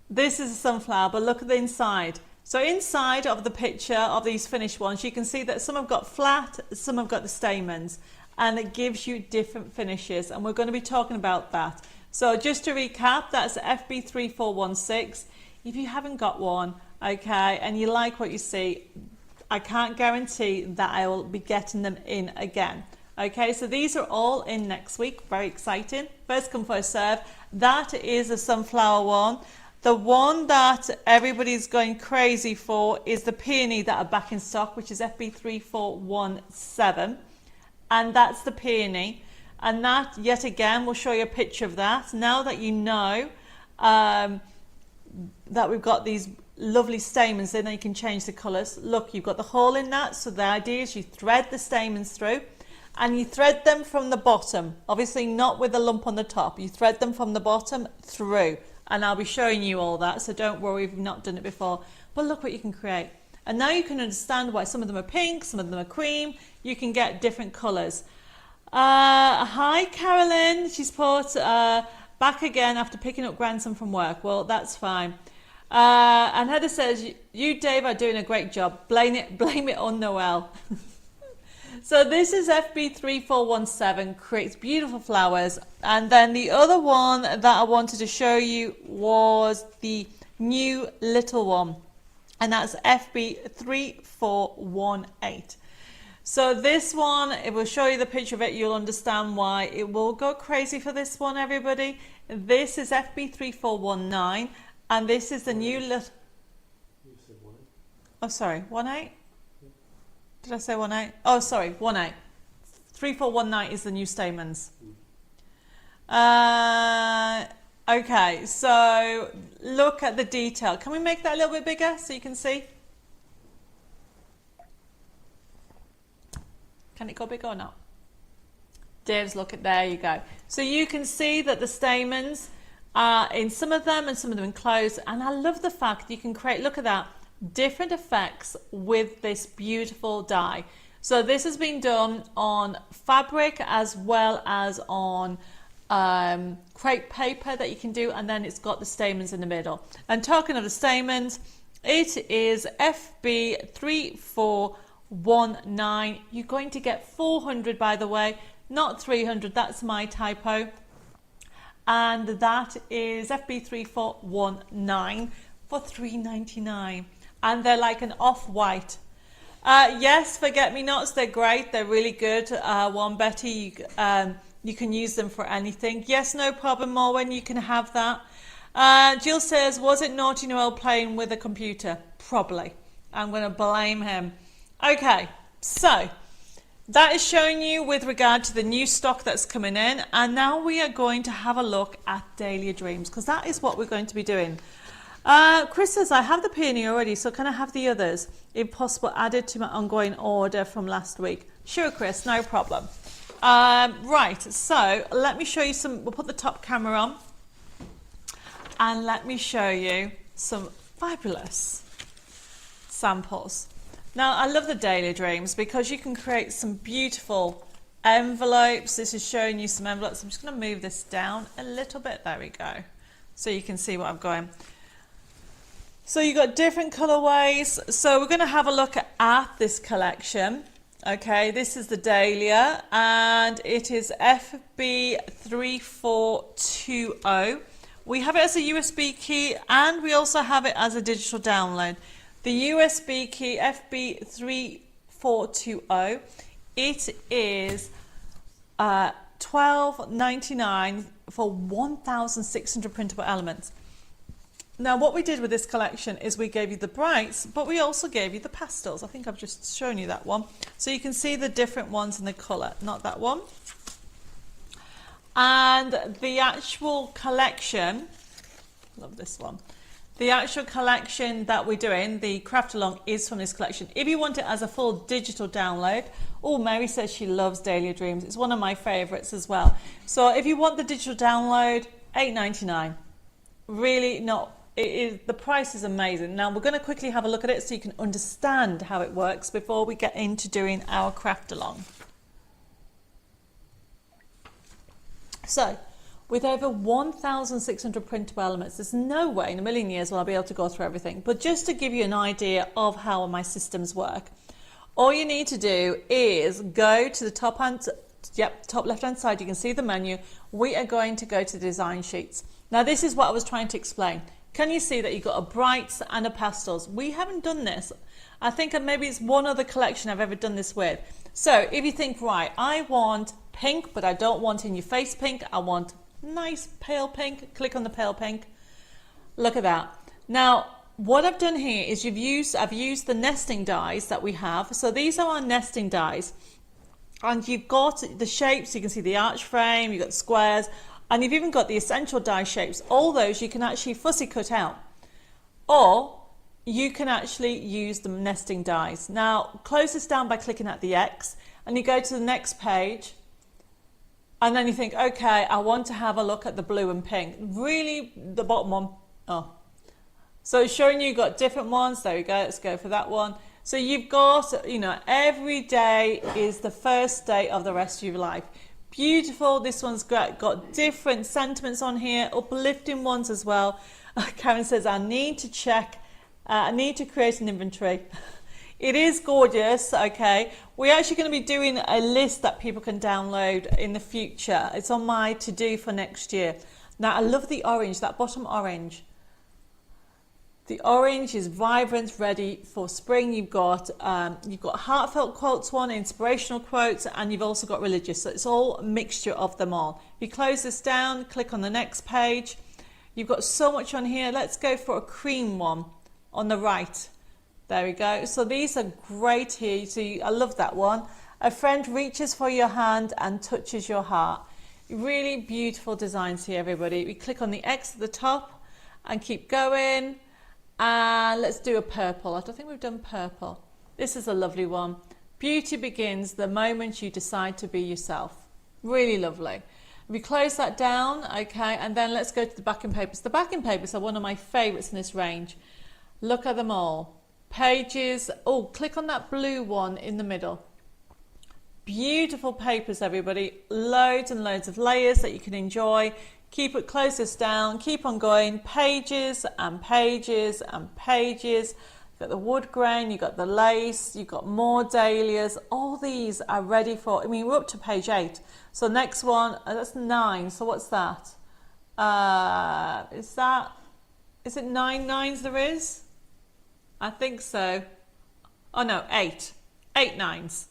This is a sunflower, but look at the inside. So inside of the picture of these finished ones, you can see that some have got flat, some have got the stamens, and it gives you different finishes, and we're going to be talking about that. So just to recap, that's FB3416. If you haven't got one, okay, and you like what you see, I can't guarantee that I will be getting them in again. Okay, so these are all in next week. Very exciting. First come, first serve. That is a sunflower one. The one that everybody's going crazy for is the peony that are back in stock, which is FB3417. And that's the peony. And that, yet again, we'll show you a picture of that. Now that you know that we've got these lovely stamens in, and you can change the colours. Look, you've got the hole in that, so the idea is you thread the stamens through, and you thread them from the bottom, obviously not with a lump on the top. You thread them from the bottom through, and I'll be showing you all that, so don't worry if you've not done it before. But look what you can create. And now you can understand why some of them are pink, some of them are cream. You can get different colours. Hi, Carolyn. She's put back again after picking up grandson from work. Well, that's fine. And Heather says, you, Dave, are doing a great job. Blame it on Noel. So this is FB3417, creates beautiful flowers. And then the other one that I wanted to show you was the new little one. And that's FB3418. So this one, it will show you the picture of it. You'll understand why it will go crazy for this one, everybody. This is FB3419. And this is the new little... You said 1. Oh, sorry, 18? Did I say 18? Oh, sorry, 18. 3419 is the new stamens. Okay, so look at the detail. Can we make that a little bit bigger so you can see? Can it go bigger or not? Dave's, look at, there you go. So you can see that the stamens are in some of them and some of them enclosed. And I love the fact you can create, look at that, different effects with this beautiful dye. So this has been done on fabric as well as on crepe paper that you can do, and then it's got the stamens in the middle. And talking of the stamens, it is FB3419. You're going to get 400, by the way, not 300. That's my typo. And that is FB3419 for $3.99. And they're like an off-white. Yes, forget-me-nots, they're great. They're really good. One, Betty, you can use them for anything. Yes, no problem, Morwen, you can have that. Jill says, was it Naughty Noel playing with a computer? Probably. I'm going to blame him. Okay, so that is showing you with regard to the new stock that's coming in. And now we are going to have a look at Dahlia Dreams, because that is what we're going to be doing. Chris says, I have the peony already, so can I have the others, if possible, added to my ongoing order from last week? Sure, Chris, no problem. Right, so let me show you some, we'll put the top camera on, and let me show you some fabulous samples. Now, I love the Dahlia Dreams because you can create some beautiful envelopes. This is showing you some envelopes. I'm just going to move this down a little bit. There we go. So you can see what I'm going. So you've got different colorways. So we're going to have a look at this collection. Okay, this is the Dahlia, and it is FB3420. We have it as a USB key, and we also have it as a digital download. The USB key, FB3420, it is $12.99 for 1,600 printable elements. Now, what we did with this collection is we gave you the brights, but we also gave you the pastels. I think I've just shown you that one. So you can see the different ones in the colour, not that one. And the actual collection, love this one. The actual collection that we're doing, the craft along, is from this collection. If you want it as a full digital download, oh, Mary says she loves Dahlia Dreams. It's one of my favourites as well. So if you want the digital download, $8.99. Really not. It is, the price is amazing. Now we're going to quickly have a look at it so you can understand how it works before we get into doing our craft along. So, with over 1,600 printable elements, there's no way in a million years will I be able to go through everything. But just to give you an idea of how my systems work, all you need to do is go to the top left-hand side. You can see the menu. We are going to go to the design sheets. Now, this is what I was trying to explain. Can you see that you've got a brights and a pastels? We haven't done this. I think maybe it's one other collection I've ever done this with. So if you think, right, I want pink, but I don't want in your face pink. I want nice pale pink. Click on the pale pink. Look at that. Now, what I've done here is I've used the nesting dies that we have. So these are our nesting dies. And you've got the shapes. You can see the arch frame. You've got the squares. And you've even got the essential die shapes. All those you can actually fussy cut out. Or you can actually use the nesting dies. Now, close this down by clicking at the X. And you go to the next page. And then you think, okay, I want to have a look at the blue and pink. Really, the bottom one. Oh. So it's showing you've got different ones. There we go. Let's go for that one. So you've got, you know, every day is the first day of the rest of your life. Beautiful. This one's got different sentiments on here, uplifting ones as well. Karen says, I need to create an inventory. It is gorgeous, okay. We're actually going to be doing a list that people can download in the future. It's on my to-do for next year. Now, I love the orange, that bottom orange. The orange is vibrant, ready for spring. You've got heartfelt quotes, one inspirational quotes, and you've also got religious. So it's all a mixture of them all. If you close this down, click on the next page. You've got so much on here. Let's go for a cream one on the right. There we go. So these are great here. I love that one. A friend reaches for your hand and touches your heart. Really beautiful designs here, everybody. We click on the X at the top and keep going. And let's do a purple. I don't think we've done purple. This is a lovely one. Beauty begins the moment you decide to be yourself. Really lovely. We close that down, okay, and then let's go to the backing papers. The backing papers are one of my favorites in this range. Look at them all. Pages. Oh, click on that blue one in the middle. Beautiful papers, everybody. Loads and loads of layers that you can enjoy. Keep it, close this down, keep on going, pages and pages and pages. You've got the wood grain, you've got the lace, you've got more dahlias. All these are ready for, I mean, we're up to page 8. So next one, that's 9. So what's that? Is it 9 nines there is? I think so. Oh no, 8. 8 nines.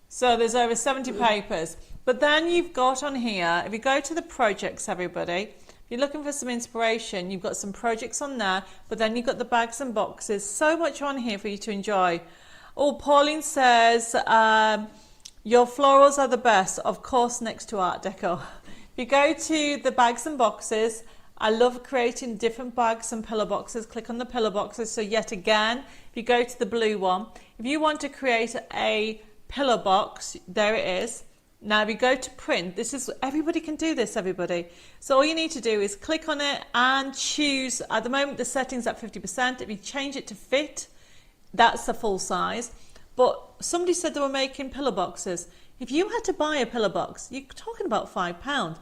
So there's over 70 papers. But then you've got on here, if you go to the projects, everybody, if you're looking for some inspiration, you've got some projects on there, but then you've got the bags and boxes. So much on here for you to enjoy. Oh, Pauline says, your florals are the best, of course, next to Art Deco. If you go to the bags and boxes, I love creating different bags and pillow boxes. Click on the pillow boxes. So yet again, if you go to the blue one, if you want to create a pillow box, there it is. Now if you go to print, everybody can do this, everybody. So all you need to do is click on it and choose, at the moment the setting's at 50%. If you change it to fit, that's the full size. But somebody said they were making pillow boxes. If you had to buy a pillow box, you're talking about £5.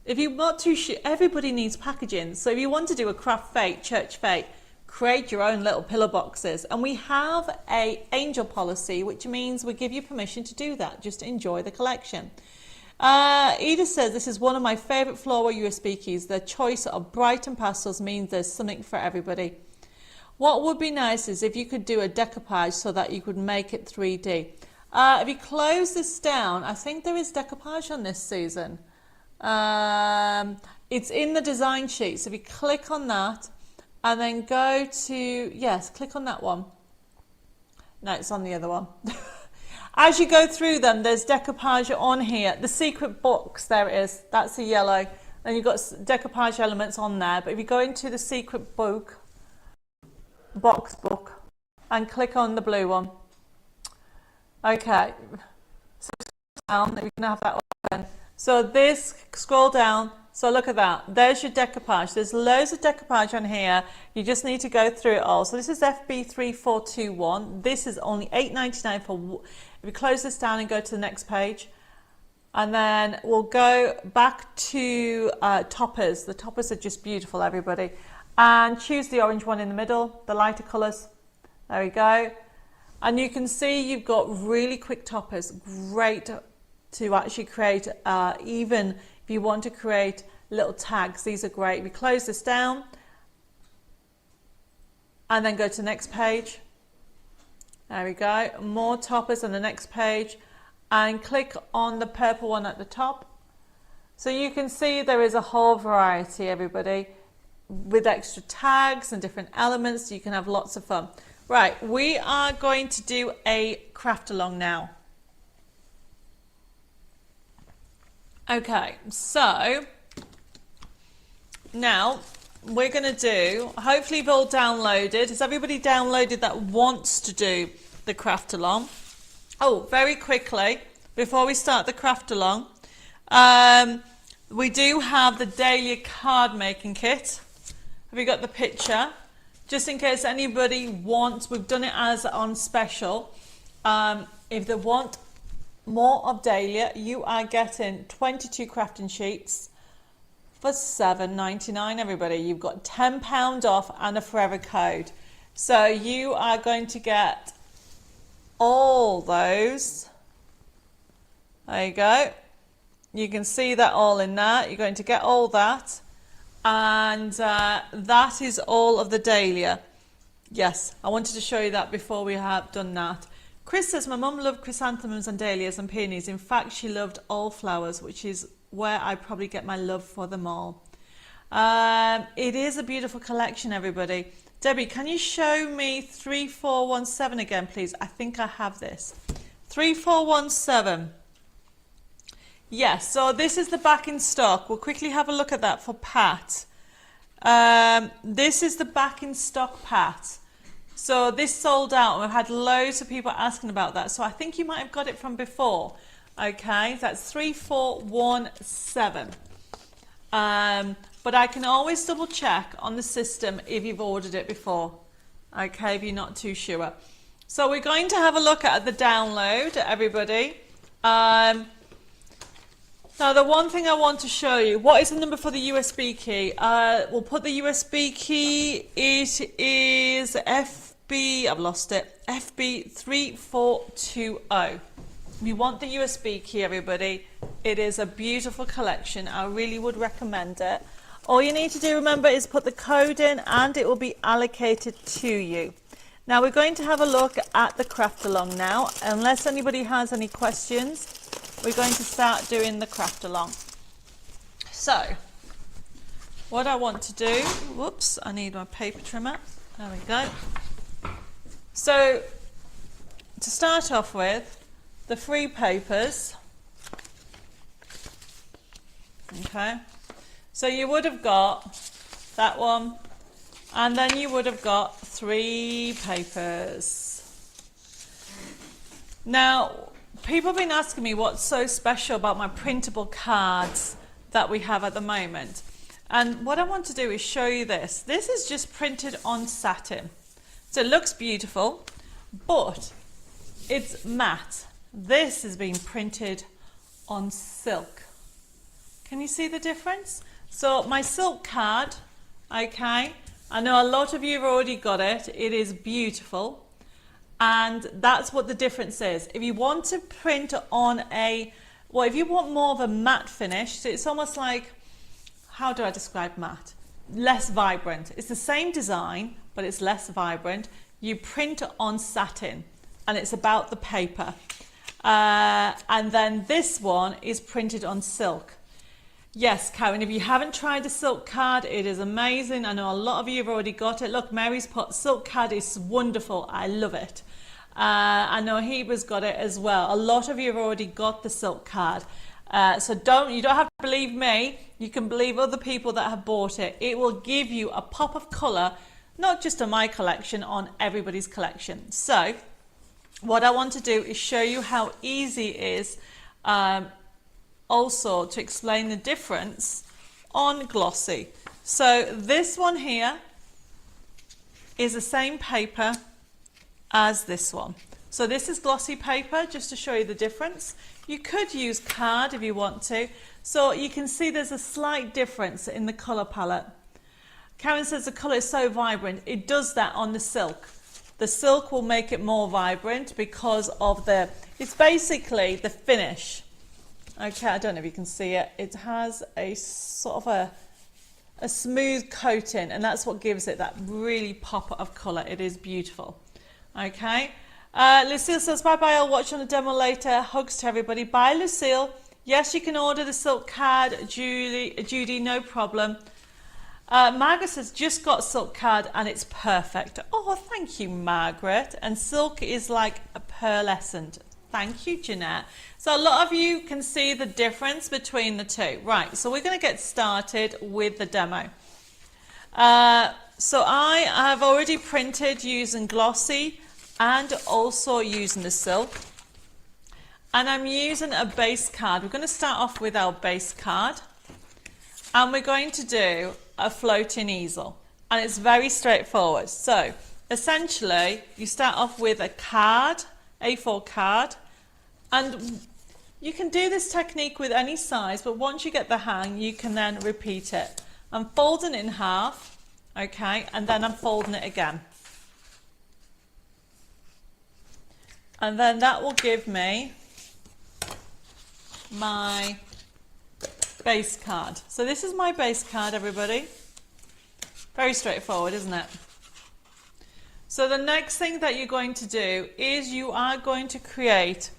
If you're not too sure, everybody needs packaging. So if you want to do a craft fete, church fete, create your own little pillow boxes. And we have a angel policy, which means we give you permission to do that. Just enjoy the collection. Edith says, this is one of my favourite floral USB keys. The choice of bright and pastels means there's something for everybody. What would be nice is if you could do a decoupage so that you could make it 3D. If you close this down, I think there is decoupage on this, Susan. It's in the design sheet. So if you click on that, and then go to, yes, click on that one. No, it's on the other one. As you go through them, there's decoupage on here. The secret box, there it is. That's the yellow. And you've got decoupage elements on there. But if you go into the secret book, book, and click on the blue one. Okay. So down, we can have that open. So this, scroll down. So look at that. There's your decoupage. There's loads of decoupage on here. You just need to go through it all. So this is FB3421. This is only $8.99 for. If you close this down and go to the next page, and then we'll go back to toppers. The toppers are just beautiful, everybody. And choose the orange one in the middle, the lighter colours. There we go. And you can see you've got really quick toppers. Great to actually create, even if you want to create little tags, these are great. We close this down and then go to the next page. There we go. More toppers on the next page and click on the purple one at the top. So you can see there is a whole variety, everybody, with extra tags and different elements. You can have lots of fun. Right, we are going to do a craft along now. Okay, so now we're going to do, hopefully you've all downloaded. Has everybody downloaded that wants to do the craft along? Oh, very quickly, before we start the craft along, we do have the Dahlia card making kit. Have you got the picture? just in case anybody wants, we've done it as on special. If they want more of Dahlia, you are getting 22 crafting sheets for $7.99, everybody. You've got £10 off and a forever code. So you are going to get all those. There you go. You can see that all in there. You're going to get all that. And that is all of the Dahlia. Yes, I wanted to show you that before we have done that. Chris says, my mum loved chrysanthemums and dahlias and peonies. In fact, she loved all flowers, which is where I probably get my love for them all. It is a beautiful collection, everybody. Debbie, can you show me 3417 again, please? I think I have this. 3417. Yes, so this is the back in stock. We'll quickly have a look at that for Pat. This is the back in stock, Pat. So this sold out, and we've had loads of people asking about that. So I think you might have got it from before. Okay, that's 3417. But I can always double check on the system if you've ordered it before. Okay, if you're not too sure. So we're going to have a look at the download, everybody. Now the one thing I want to show you, what is the number for the USB key? We'll put the USB key, it is FB, I've lost it, FB3420. If you want the USB key, everybody, it is a beautiful collection. I really would recommend it. All you need to do, remember, is put the code in and it will be allocated to you. Now we're going to have a look at the craft along now. Unless anybody has any questions, we're going to start doing the craft along. So, what I want to do, whoops, I need my paper trimmer. There we go. So, to start off with, the free papers. Okay. So you would have got that one, and then you would have got 3 papers. Now, people have been asking me what's so special about my printable cards that we have at the moment. And what I want to do is show you this. This is just printed on satin. So it looks beautiful, but it's matte. This has been printed on silk. Can you see the difference? So my silk card, okay, I know a lot of you have already got it. It is beautiful. And that's what the difference is. If you want to print on if you want more of a matte finish, so it's almost like, how do I describe matte? Less vibrant. It's the same design, but it's less vibrant. You print on satin, and it's about the paper. And then this one is printed on silk. Yes, Karen, if you haven't tried a silk card, it is amazing. I know a lot of you have already got it. Look, Mary's put silk card is wonderful. I love it. I know Heber's got it as well. A lot of you have already got the silk card. So you don't have to believe me. You can believe other people that have bought it. It will give you a pop of colour, not just on my collection, on everybody's collection. So what I want to do is show you how easy it is also to explain the difference on glossy. So this one here is the same paper as this one. So this is glossy paper, just to show you the difference. You could use card if you want to. So you can see there's a slight difference in the colour palette. Karen says the colour is so vibrant. It does that on the silk. The silk will make it more vibrant because of it's basically the finish. Okay, I don't know if you can see it. It has a sort of a smooth coating, and that's what gives it that really pop of colour. It is beautiful. Okay. Lucille says, bye-bye, I'll watch on the demo later. Hugs to everybody. Bye, Lucille. Yes, you can order the silk card, Judy, no problem. Margaret says, just got silk card and it's perfect. Oh, thank you, Margaret. And silk is like a pearlescent. Thank you, Jeanette. So a lot of you can see the difference between the two. Right, so we're going to get started with the demo. So I have already printed using glossy and also using the silk. And I'm using a base card. We're going to start off with our base card. And we're going to do a floating easel. and it's very straightforward. So essentially you start off with a card, A4 card, and you can do this technique with any size, but once you get the hang, you can then repeat it. I'm folding it in half, okay, and then I'm folding it again. And then that will give me my base card. So this is my base card, everybody. Very straightforward, isn't it? So the next thing that you're going to do is you are going to create,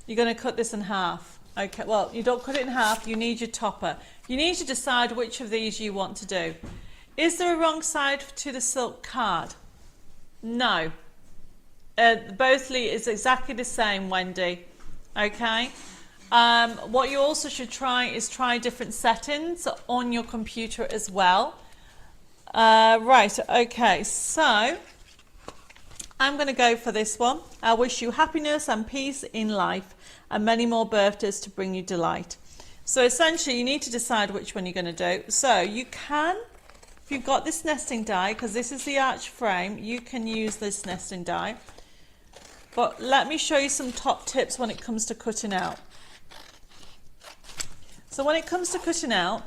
you're going to cut this in half. Okay, well, you don't cut it in half, you need your topper. You need to decide which of these you want to do. Is there a wrong side to the silk card? No. Both is exactly the same, Wendy. Okay. What you also should try is try different settings on your computer as well. Right, okay, so I'm going to go for this one. I wish you happiness and peace in life and many more birthdays to bring you delight. So essentially you need to decide which one you're going to do. So you can, if you've got this nesting die, because this is the arch frame, you can use this nesting die. But let me show you some top tips when it comes to cutting out. So when it comes to cutting out,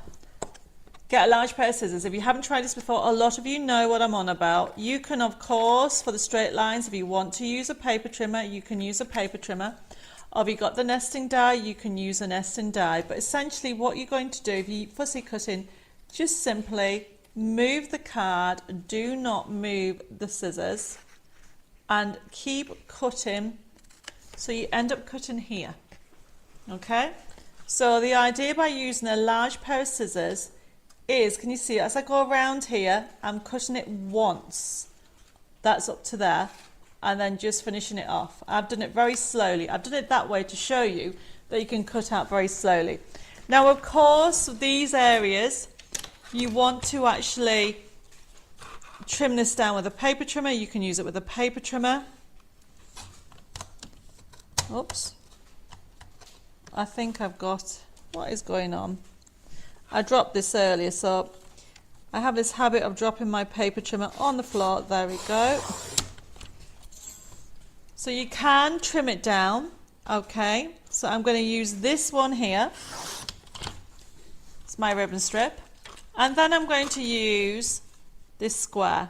get a large pair of scissors. If you haven't tried this before, a lot of you know what I'm on about. You can, of course, for the straight lines, if you want to use a paper trimmer, you can use a paper trimmer. Or if you've got the nesting die, you can use a nesting die. But essentially what you're going to do, if you're fussy cutting, just simply move the card, do not move the scissors, and keep cutting so you end up cutting here. Okay? So the idea by using a large pair of scissors is, can you see, as I go around here, I'm cutting it once. That's up to there. And then just finishing it off. I've done it very slowly. I've done it that way to show you that you can cut out very slowly. Now, of course, these areas, you want to actually trim this down with a paper trimmer. You can use it with a paper trimmer. Oops. I think I've got, what is going on? I dropped this earlier, so I have this habit of dropping my paper trimmer on the floor. There we go. So you can trim it down, okay? So I'm going to use this one here. It's my ribbon strip. And then I'm going to use this square.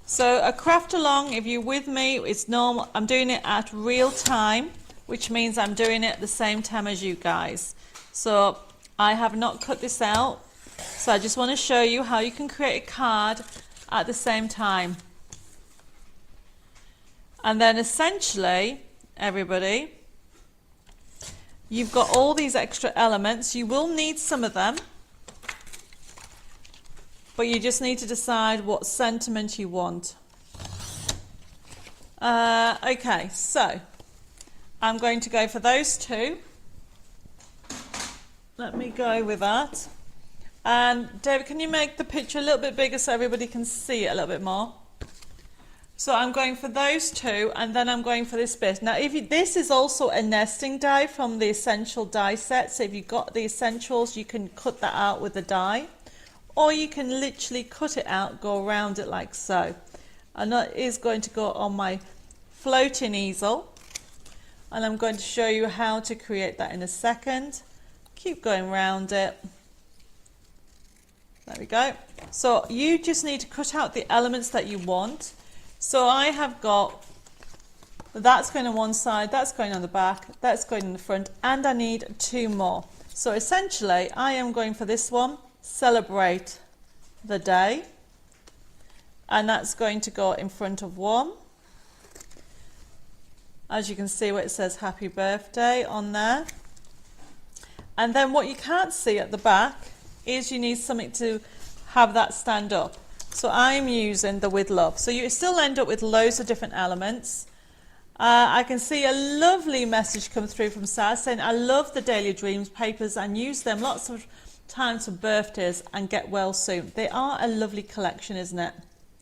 So a craft along, if you're with me, it's normal. I'm doing it at real time, which means I'm doing it at the same time as you guys. So I have not cut this out. So I just want to show you how you can create a card at the same time. And then essentially, everybody, you've got all these extra elements. You will need some of them, but you just need to decide what sentiment you want. Okay, so I'm going to go for those two. Let me go with that. And David, can you make the picture a little bit bigger so everybody can see it a little bit more? So I'm going for those two, and then I'm going for this bit. Now, this is also a nesting die from the essential die set. So if you've got the essentials, you can cut that out with the die, or you can literally cut it out, go around it like so. And that is going to go on my floating easel, and I'm going to show you how to create that in a second. Keep going around it. There we go. So you just need to cut out the elements that you want. So I have got, that's going on one side, that's going on the back, that's going in the front, and I need two more. So essentially, I am going for this one, celebrate the day, and that's going to go in front of one. As you can see where it says happy birthday on there. And then what you can't see at the back is you need something to have that stand up. So I'm using the with love. So you still end up with loads of different elements. I can see a lovely message come through from Sarah saying, I love the Daily Dreams papers and use them lots of times for birthdays and get well soon. They are a lovely collection, isn't it?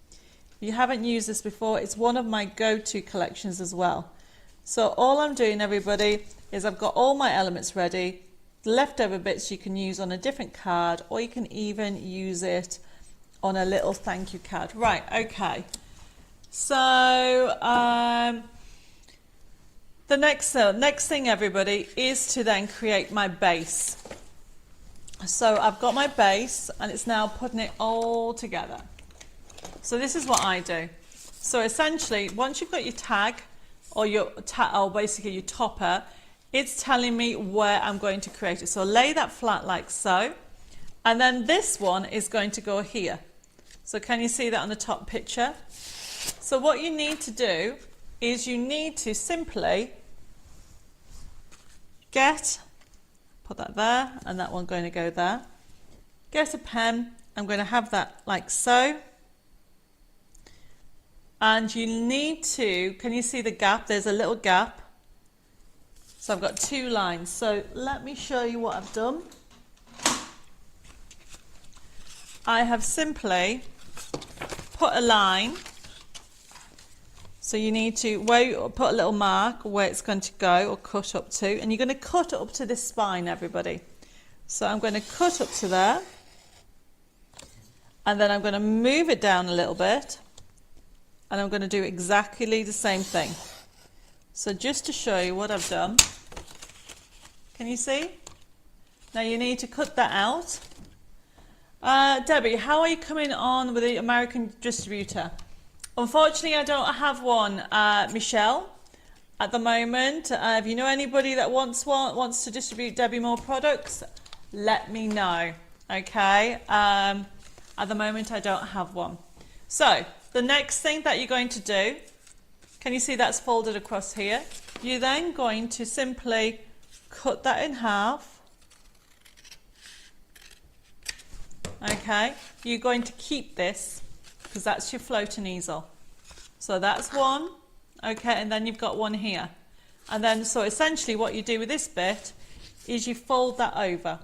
If you haven't used this before, it's one of my go-to collections as well. So all I'm doing, everybody, is I've got all my elements ready. The leftover bits you can use on a different card, or you can even use it on a little thank you card. Right, okay. So the next thing, everybody, is to then create my base. So I've got my base and it's now putting it all together. So this is what I do. So essentially, once you've got your tag or basically your topper, it's telling me where I'm going to create it. So lay that flat like so. And then this one is going to go here. So can you see that on the top picture? So what you need to do is you need to simply put that there, and that one going to go there. Get a pen. I'm going to have that like so. And you need to, can you see the gap? There's a little gap. So I've got 2 lines. So let me show you what I've done. I have simply put a line. So you need to put a little mark where it's going to go or cut up to, and you're going to cut up to this spine, everybody. So I'm going to cut up to there, and then I'm going to move it down a little bit, and I'm going to do exactly the same thing. So just to show you what I've done, can you see? Now you need to cut that out. Debbie, how are you coming on with the American distributor? Unfortunately, I don't have one, Michelle, at the moment. If you know anybody that wants to distribute Debbie Moore products, let me know, okay? At the moment, I don't have one. So, the next thing that you're going to do, can you see that's folded across here? You're then going to simply cut that in half. Okay, you're going to keep this because that's your floating easel. So that's one, okay, and then you've got one here. And then, so essentially what you do with this bit is you fold that over.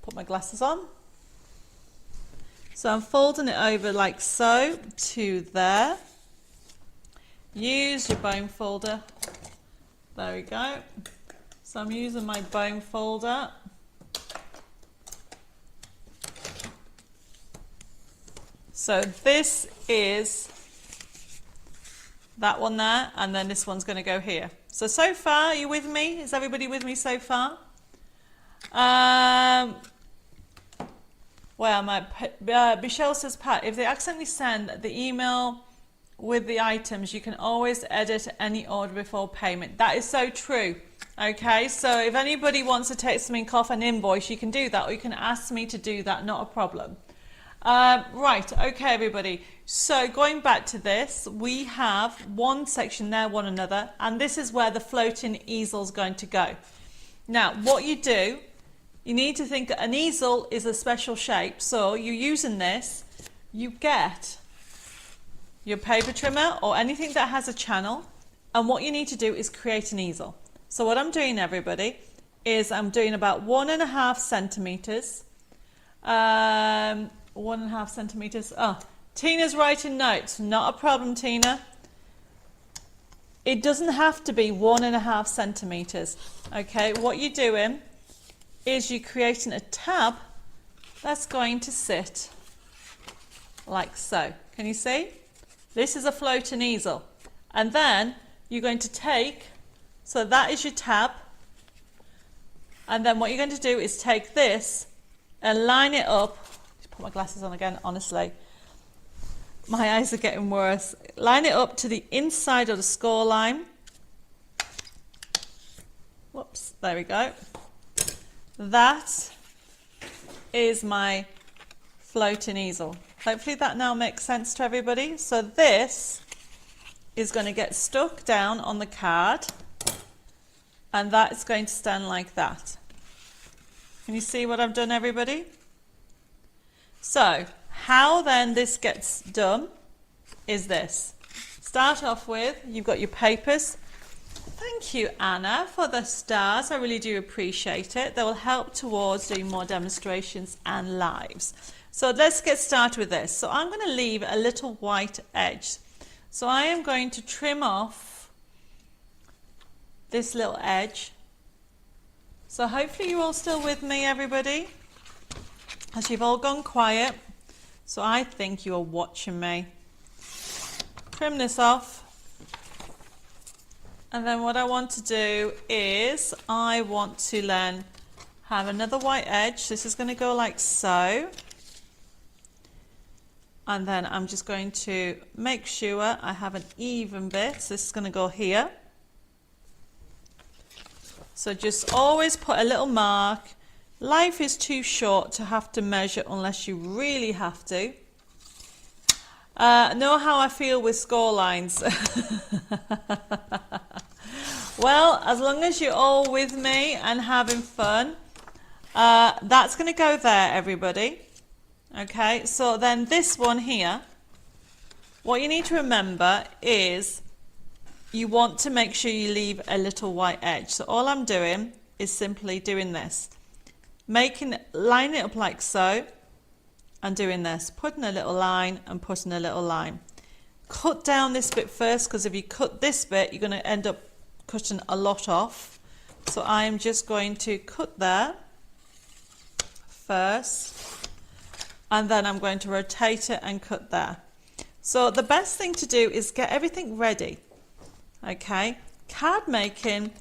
Put my glasses on. So I'm folding it over like so to there. Use your bone folder. There we go. So I'm using my bone folder. So this is that one there, and then this one's going to go here. So far, are you with me? Is everybody with me so far? Michelle says, Pat, if they accidentally send the email with the items, you can always edit any order before payment. That is so true. Okay, so if anybody wants to take something off an invoice, you can do that, or you can ask me to do that, not a problem. Right, okay, everybody. So going back to this, we have one section there, one another, and this is where the floating easel is going to go. Now, what you do, you need to think an easel is a special shape. So you're using this, you get your paper trimmer or anything that has a channel, and what you need to do is create an easel. So what I'm doing, everybody, is I'm doing about 1.5 centimeters. 1.5 centimeters. Oh, Tina's writing notes. Not a problem, Tina. It doesn't have to be 1.5 centimeters. Okay, what you're doing is you're creating a tab that's going to sit like so. Can you see? This is a floating easel. And then you're going to take, so that is your tab. And then what you're going to do is take this and line it up. Put my glasses on again, honestly. My eyes are getting worse. Line it up to the inside of the score line. Whoops, there we go. That is my floating easel. Hopefully that now makes sense to everybody. So this is going to get stuck down on the card, and that's going to stand like that. Can you see what I've done, everybody? So how then this gets done is this. Start off with, you've got your papers. Thank you, Anna, for the stars. I really do appreciate it. They will help towards doing more demonstrations and lives. So let's get started with this. So I'm going to leave a little white edge. So I am going to trim off this little edge. So hopefully you're all still with me, everybody. As you've all gone quiet. So I think you're watching me. Trim this off. And then what I want to do is I want to then have another white edge. This is going to go like so. And then I'm just going to make sure I have an even bit. So this is going to go here. So just always put a little mark. Life is too short to have to measure unless you really have to. Know how I feel with score lines. Well, as long as you're all with me and having fun, that's going to go there, everybody. Okay, so then this one here, what you need to remember is you want to make sure you leave a little white edge. So all I'm doing is simply doing this, line it up like so, and doing this, putting a little line and putting a little line. Cut down this bit first, because if you cut this bit, you're going to end up cutting a lot off. So I'm just going to cut there first, and then I'm going to rotate it and cut there. So the best thing to do is get everything ready. Okay, card making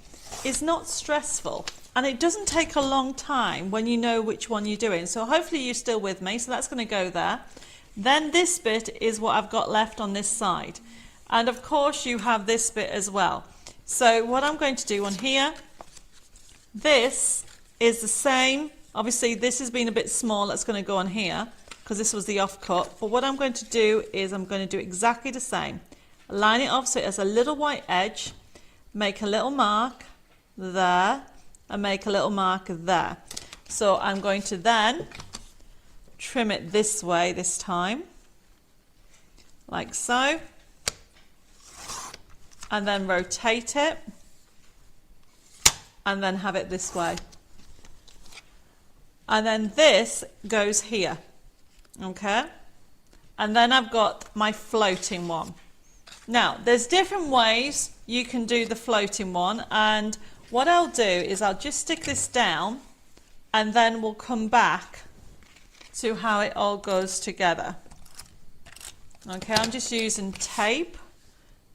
is not stressful, and it doesn't take a long time when you know which one you're doing. So hopefully you're still with me. So that's going to go there. Then this bit is what I've got left on this side, and of course you have this bit as well. So what I'm going to do on here, this is the same. Obviously this has been a bit small, that's going to go on here because this was the offcut. But what I'm going to do is I'm going to do exactly the same. Line it off so it has a little white edge, make a little mark there, and make a little mark there. So I'm going to then trim it this way this time, like so, and then rotate it, and then have it this way. And then this goes here, okay? And then I've got my floating one. Now, there's different ways you can do the floating one, and what I'll do is I'll just stick this down, and then we'll come back to how it all goes together. Okay, I'm just using tape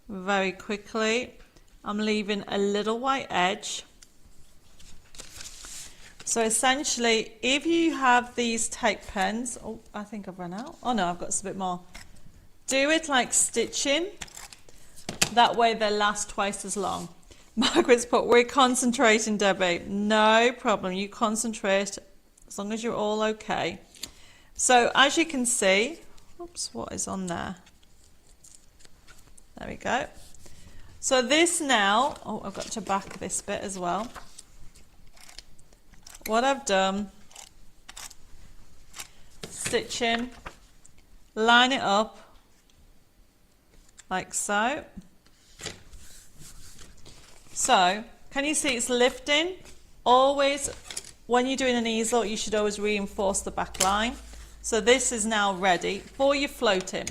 very quickly. I'm leaving a little white edge. So essentially, if you have these tape pens, oh, I think I've run out. Oh no, I've got a bit more. Do it like stitching. That way they last twice as long. Margaret's put, we're concentrating, Debbie. No problem, you concentrate as long as you're all okay. So as you can see, oops, what is on there? There we go. So this now, oh, I've got to back this bit as well. What I've done, stitch in, line it up like so. So, can you see it's lifting? Always, when you're doing an easel, you should always reinforce the back line. So this is now ready for your floating.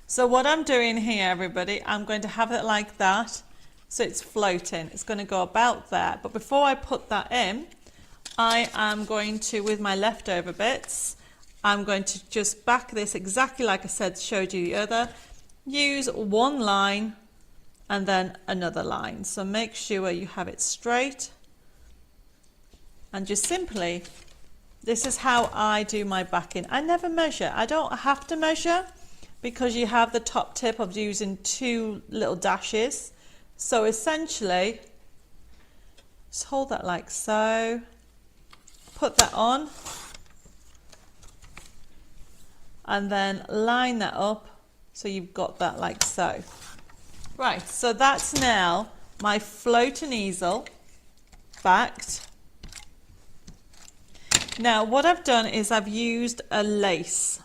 So what I'm doing here, everybody, I'm going to have it like that. So it's floating. It's going to go about there. But before I put that in, I am going to, with my leftover bits, I'm going to just back this exactly like I said, showed you the other. Use one line and then another line. So make sure you have it straight. And just simply, this is how I do my backing. I never measure. I don't have to measure because you have the top tip of using two little dashes. So essentially, just hold that like so, put that on, and then line that up so you've got that like so. Right, so that's now my floating easel backed. Now what I've done is I've used a lace.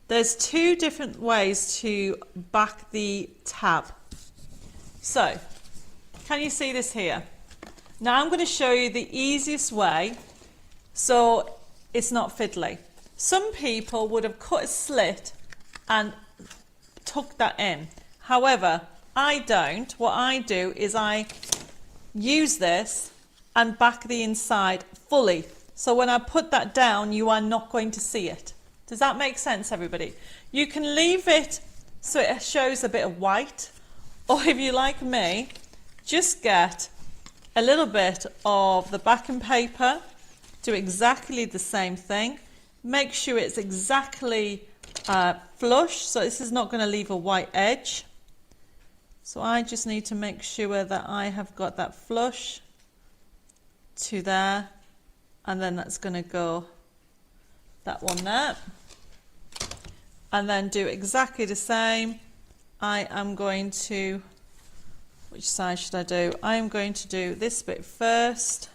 There's two different ways to back the tab. So, can you see this here? Now I'm going to show you the easiest way so it's not fiddly. Some people would have cut a slit and tucked that in. However, I don't. What I do is I use this and back the inside fully. So when I put that down, you are not going to see it. Does that make sense, everybody? You can leave it so it shows a bit of white, or if you like me, just get a little bit of the backing paper, do exactly the same thing. Make sure it's exactly flush, so this is not going to leave a white edge. So I just need to make sure that I have got that flush to there, and then that's going to go that one there. And then do exactly the same. I am going to, which side should I do? I am going to do this bit first.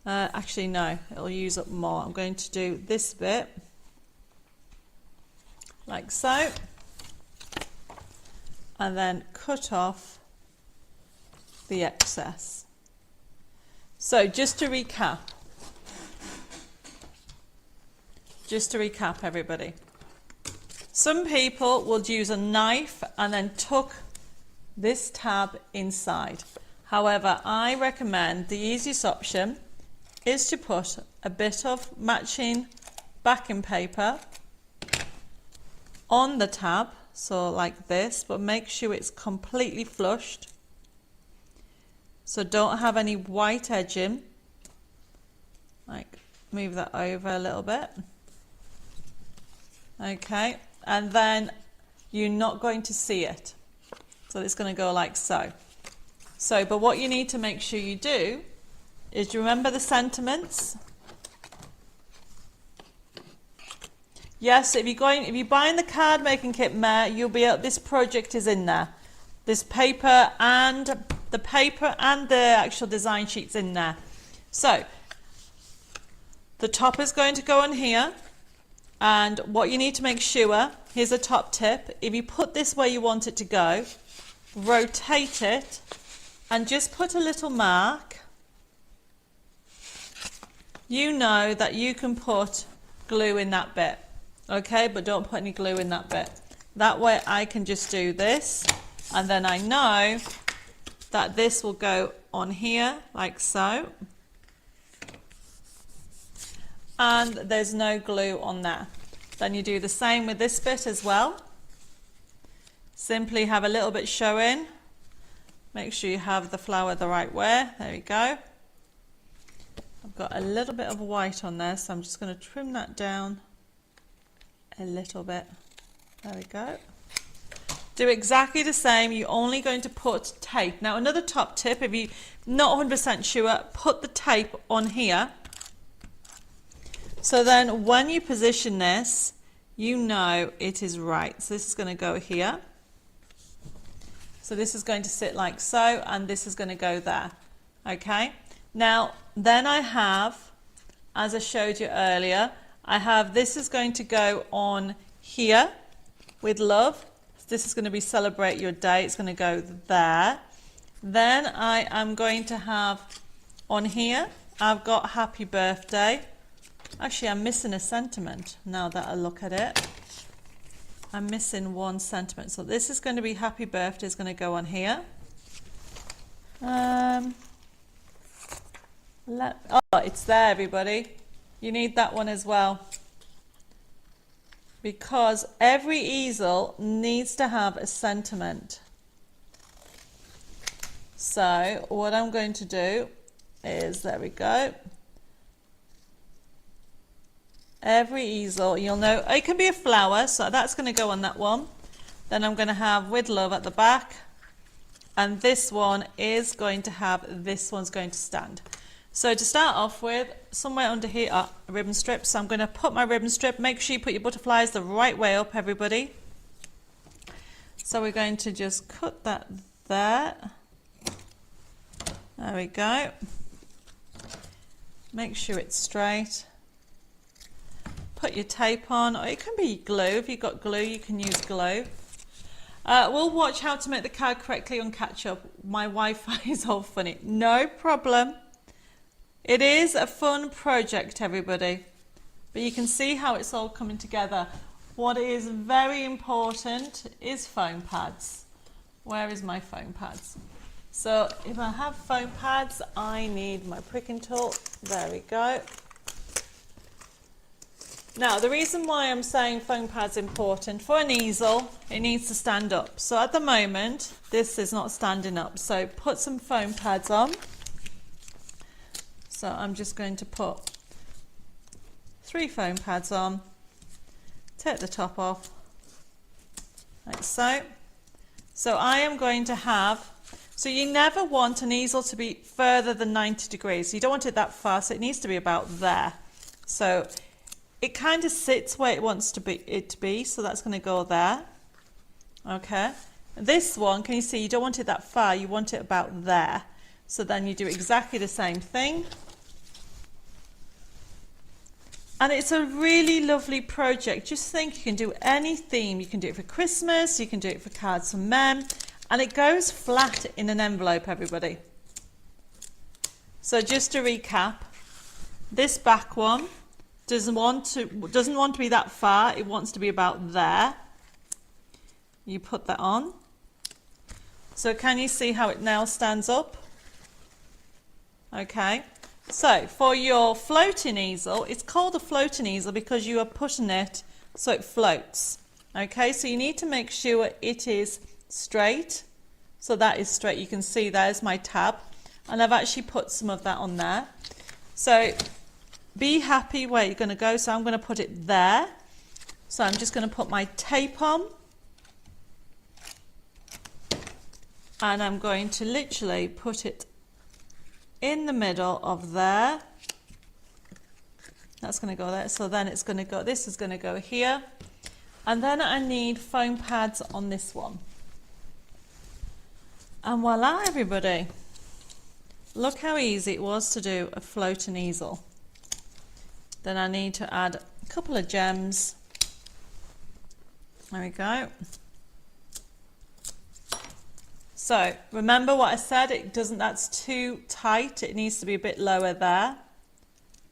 Actually no, it'll use up more. I'm going to do this bit like so, and then cut off the excess. So just to recap everybody, some people would use a knife and then tuck this tab inside. However, I recommend the easiest option is to put a bit of matching backing paper on the tab, so like this, but make sure it's completely flushed. So don't have any white edging. Like, move that over a little bit. Okay, and then you're not going to see it. So it's going to go like so. But what you need to make sure you do is remember the sentiments. Yes, if you're buying the card making kit, you'll be able, this project is in there. This paper and the actual design sheet's in there. So the top is going to go on here, and what you need to make sure, here's a top tip, if you put this where you want it to go, rotate it and just put a little mark. You know that you can put glue in that bit, okay, but don't put any glue in that bit. That way I can just do this, and then I know that this will go on here like so, and there's no glue on there. Then you do the same with this bit as well. Simply have a little bit showing. Make sure you have the flower the right way. There we go. I've got a little bit of white on there, so I'm just going to trim that down a little bit. There we go. Do exactly the same. You're only going to put tape. Now another top tip, if you're not 100% sure, put the tape on here. So then when you position this, you know it is right. So this is going to go here. So this is going to sit like so, and this is going to go there. Okay. Now then I have, as I showed you earlier, I have this is going to go on here with love. This is going to be celebrate your day. It's going to go there. Then I am going to have on here, I've got happy birthday. Actually, I'm missing a sentiment now that I look at it. I'm missing one sentiment. So this is going to be happy birthday, is going to go on here. Oh, it's there, everybody. You need that one as well, because every easel needs to have a sentiment. So what I'm going to do is, there we go. Every easel, you'll know, it can be a flower, so that's going to go on that one. Then I'm going to have with love at the back, and this one is going to have, this one's going to stand. So to start off with, somewhere under here are ribbon strips. So I'm going to put my ribbon strip. Make sure you put your butterflies the right way up, everybody. So we're going to just cut that there. There we go. Make sure it's straight. Put your tape on, or it can be glue. If you've got glue, you can use glue. We'll watch how to make the card correctly on catch up. My Wi-Fi is all funny. No problem. It is a fun project, everybody, but you can see how it's all coming together. What is very important is foam pads. Where is my foam pads? So if I have foam pads, I need my pricking tool. There we go. Now, the reason why I'm saying foam pad's important, for an easel, it needs to stand up. So at the moment, this is not standing up. So put some foam pads on. So I'm just going to put 3 foam pads on, take the top off, like so. So I am going to have, so you never want an easel to be further than 90 degrees. You don't want it that far, so it needs to be about there. So it kind of sits where it wants it to be, so that's going to go there. Okay. This one, can you see, you don't want it that far, you want it about there. So then you do exactly the same thing. And it's a really lovely project. Just think, you can do any theme. You can do it for Christmas, you can do it for cards from men, and it goes flat in an envelope, everybody. So just to recap, this back one doesn't want to be that far, it wants to be about there. You put that on. So can you see how it now stands up? Okay. So for your floating easel, it's called a floating easel because you are pushing it so it floats. Okay, so you need to make sure it is straight. So that is straight. You can see there's my tab, and I've actually put some of that on there. So be happy where you're going to go. So I'm going to put it there. So I'm just going to put my tape on, and I'm going to literally put it in the middle of there. That's going to go there. So then it's going to go, this is going to go here. And then I need foam pads on this one. And voila, everybody. Look how easy it was to do a floating easel. Then I need to add a couple of gems. There we go. So remember what I said, that's too tight, it needs to be a bit lower there.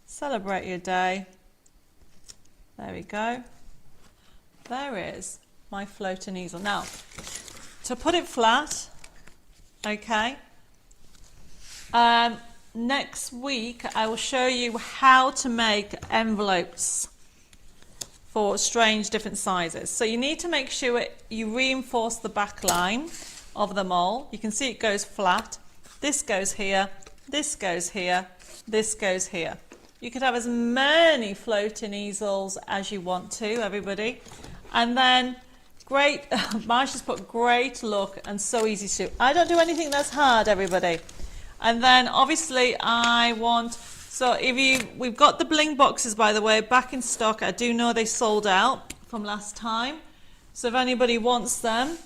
Celebrate your day. There we go. There is my floating easel. Now, to put it flat, okay, next week I will show you how to make envelopes for strange different sizes. So you need to make sure you reinforce the back line of them all. You can see it goes flat. This goes here, this goes here, this goes here. You could have as many floating easels as you want to, everybody. And then great, Marsha's put great look and so easy to do. I don't do anything that's hard, everybody. And then obviously so we've got the bling boxes, by the way, back in stock. I do know they sold out from last time. So if anybody wants them,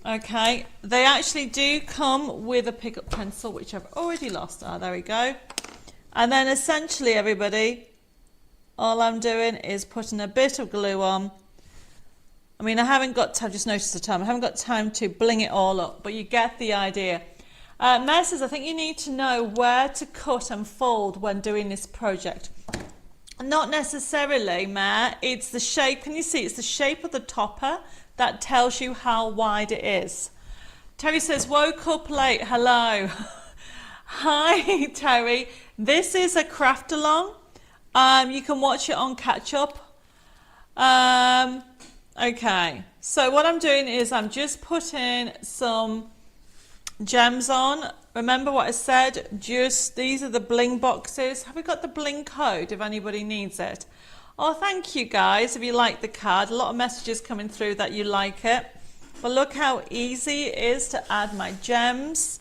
okay, they actually do come with a pickup pencil, which I've already lost. There we go. And then essentially, everybody, all I'm doing is putting a bit of glue on. I mean, I haven't got time, just noticed the time, I haven't got time to bling it all up, but you get the idea. Mare says, I think you need to know where to cut and fold when doing this project. Not necessarily, Mare, it's the shape, can you see, it's the shape of the topper that tells you how wide it is. Terry says, woke up late, hello. Hi, Terry. This is a craft along. You can watch it on catch up. Okay, so what I'm doing is I'm just putting some gems on. Remember what I said, these are the bling boxes. Have we got the bling code if anybody needs it? Oh, thank you guys if you like the card. A lot of messages coming through that you like it. But look how easy it is to add my gems.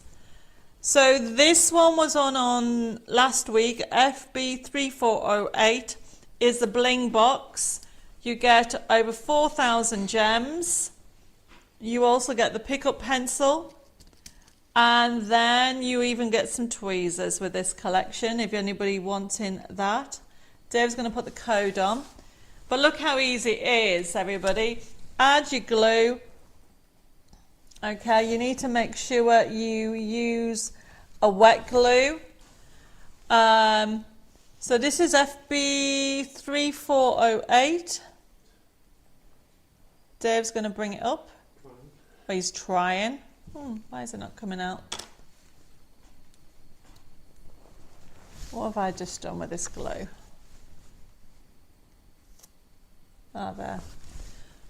So this one was on last week. FB3408 is the bling box. You get over 4,000 gems. You also get the pickup pencil. And then you even get some tweezers with this collection if anybody wanting that. Dave's going to put the code on. But look how easy it is, everybody. Add your glue. Okay, you need to make sure you use a wet glue. So this is FB3408. Dave's going to bring it up. But he's trying. Why is it not coming out? What have I just done with this glue? Oh, there.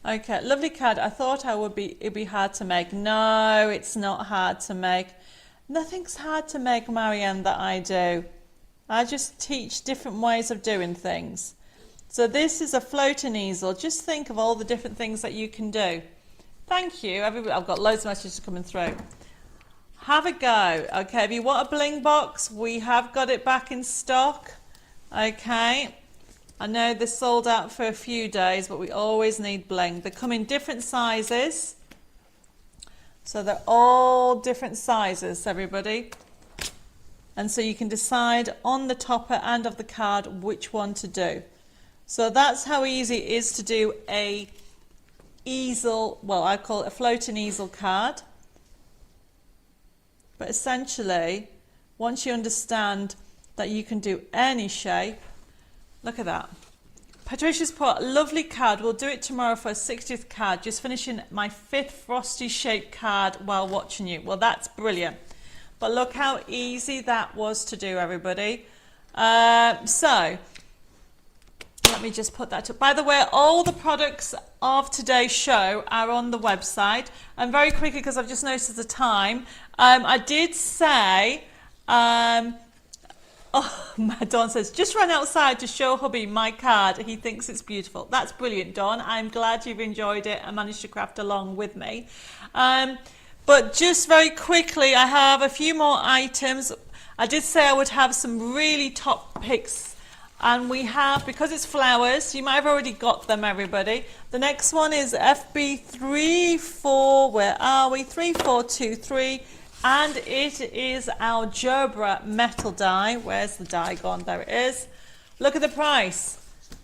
Okay, lovely card. I thought it'd be hard to make. No, it's not hard to make. Nothing's hard to make, Marianne, that I do. I just teach different ways of doing things. So this is a floating easel. Just think of all the different things that you can do. Thank you, everybody. I've got loads of messages coming through. Have a go. Okay, if you want a bling box, we have got it back in stock. Okay. I know they're sold out for a few days, but we always need bling. They come in different sizes. So they're all different sizes, everybody. And so you can decide on the topper and of the card which one to do. So that's how easy it is to do a easel, well, I call it a floating easel card. But essentially, once you understand that you can do any shape, look at that. Patricia's put, lovely card. We'll do it tomorrow for a 60th card. Just finishing my 5th frosty shape card while watching you. Well, that's brilliant. But look how easy that was to do, everybody. So, let me just put that up. By the way, all the products of today's show are on the website. And very quickly, because I've just noticed the time, I did say... oh, Dawn says, just run outside to show hubby my card. He thinks it's beautiful. That's brilliant, Dawn. I'm glad you've enjoyed it and managed to craft along with me. But just very quickly, I have a few more items. I did say I would have some really top picks. And we have, because it's flowers, you might have already got them, everybody. The next one is FB34, where are we? 3423. And it is our Gerbera metal die. Where's the die gone? There it is. Look at the price.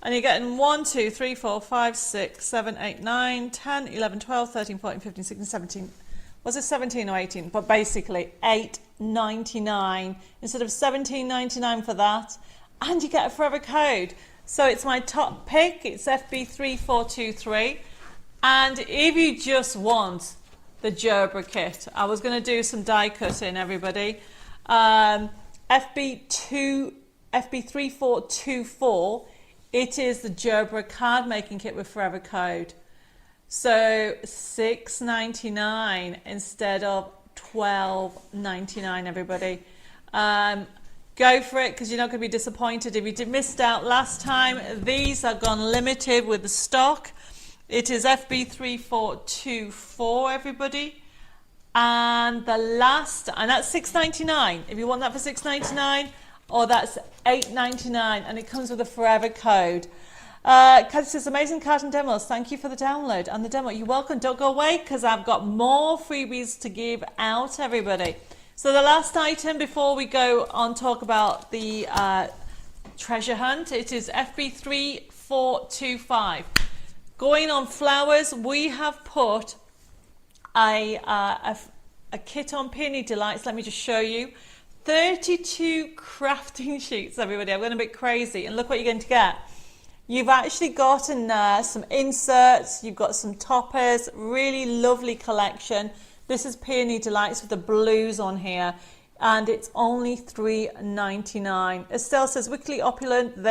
And you're getting 1, 2, 3, 4, 5, 6, 7, 8, 9, 10, 11, 12, 13, 14, 15, 16, 17. Was it 17 or 18? But basically $8.99 instead of $17.99 for that. And you get a forever code. So it's my top pick. It's FB3423. And if you just want the Gerbera kit, I was going to do some die cutting, everybody. FB3424, it is the Gerbera card making kit with forever code. So $6.99 instead of $12.99, everybody. Go for it, because you're not going to be disappointed if you missed out last time. These are gone limited with the stock. It is FB3424, everybody. And the last, and that's $6.99. If you want that for $6.99, or that's $8.99, and it comes with a forever code. Kathy says, amazing card and demos. Thank you for the download and the demo. You're welcome. Don't go away, because I've got more freebies to give out, everybody. So the last item before we go on talk about the treasure hunt, it is FB3425. Going on flowers, we have put a kit on Peony Delights. Let me just show you. 32 crafting sheets, everybody. I'm going a bit crazy. And look what you're going to get. You've actually got in there some inserts. You've got some toppers. Really lovely collection. This is Peony Delights with the blues on here. And it's only $3.99. Estelle says, Wickley Opulent.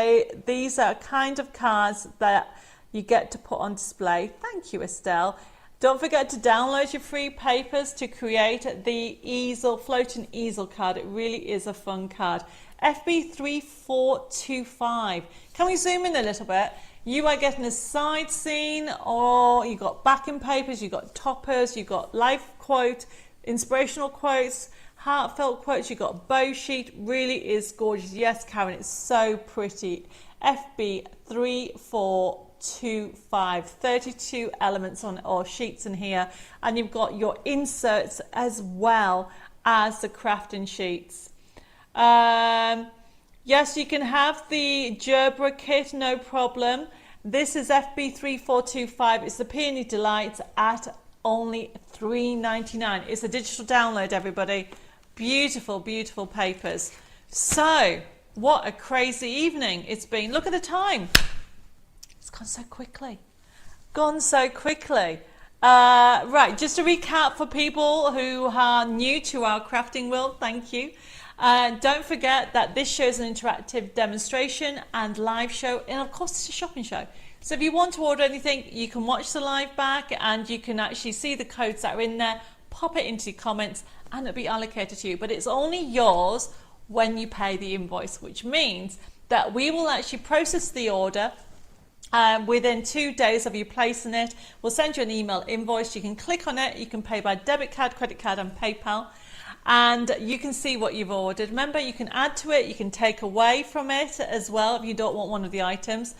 These are kind of cards that you get to put on display. Thank you, Estelle. Don't forget to download your free papers to create the easel, floating easel card. It really is a fun card. FB3425. Can we zoom in a little bit? You are getting a side scene, or you got backing papers, you got toppers, you got life quote, inspirational quotes, heartfelt quotes, you got bow sheet. Really is gorgeous. Yes, Karen, it's so pretty. FB3425, 32 elements on or sheets in here, and you've got your inserts as well as the crafting sheets. Yes, you can have the Gerbera kit, no problem. This is FB3425. It's the Peony Delights at only $3.99. It's a digital download, everybody. Beautiful, beautiful papers. So, what a crazy evening it's been. Look at the time. It's gone so quickly. Gone so quickly. Right, just to recap for people who are new to our crafting world, thank you. Don't forget that this show is an interactive demonstration and live show, and of course it's a shopping show. So if you want to order anything, you can watch the live back and you can actually see the codes that are in there, pop it into your comments and it'll be allocated to you. But it's only yours when you pay the invoice, which means that we will actually process the order within 2 days of you placing it. We'll send you an email invoice. You can click on it. You can pay by debit card, credit card and PayPal. And you can see what you've ordered. Remember, you can add to it. You can take away from it as well if you don't want one of the items.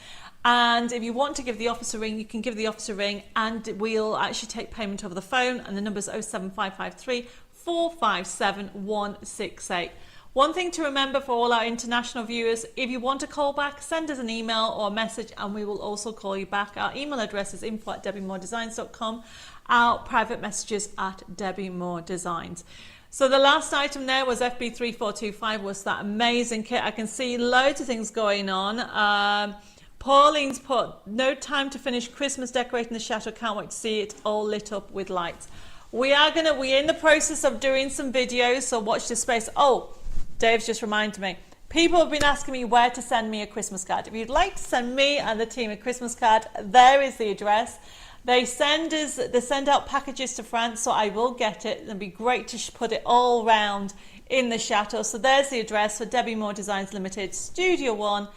And if you want to give the office a ring, you can give the office a ring and we'll actually take payment over the phone. And the number is 07553 457 168. One thing to remember for all our international viewers, if you want to call back, send us an email or a message and we will also call you back. Our email address is info@debbiemoredesigns.com. Our private messages at Debbie More Designs. So the last item there was FB3425, was that amazing kit. I can see loads of things going on. Pauline's put, no time to finish Christmas decorating the chateau. Can't wait to see it all lit up with lights. We're in the process of doing some videos, so watch this space. Oh, Dave's just reminded me. People have been asking me where to send me a Christmas card. If you'd like to send me and the team a Christmas card, there is the address. They send out packages to France, so I will get it. It'd be great to put it all round in the chateau. So there's the address for Debbie More Designs Limited, Studio 1,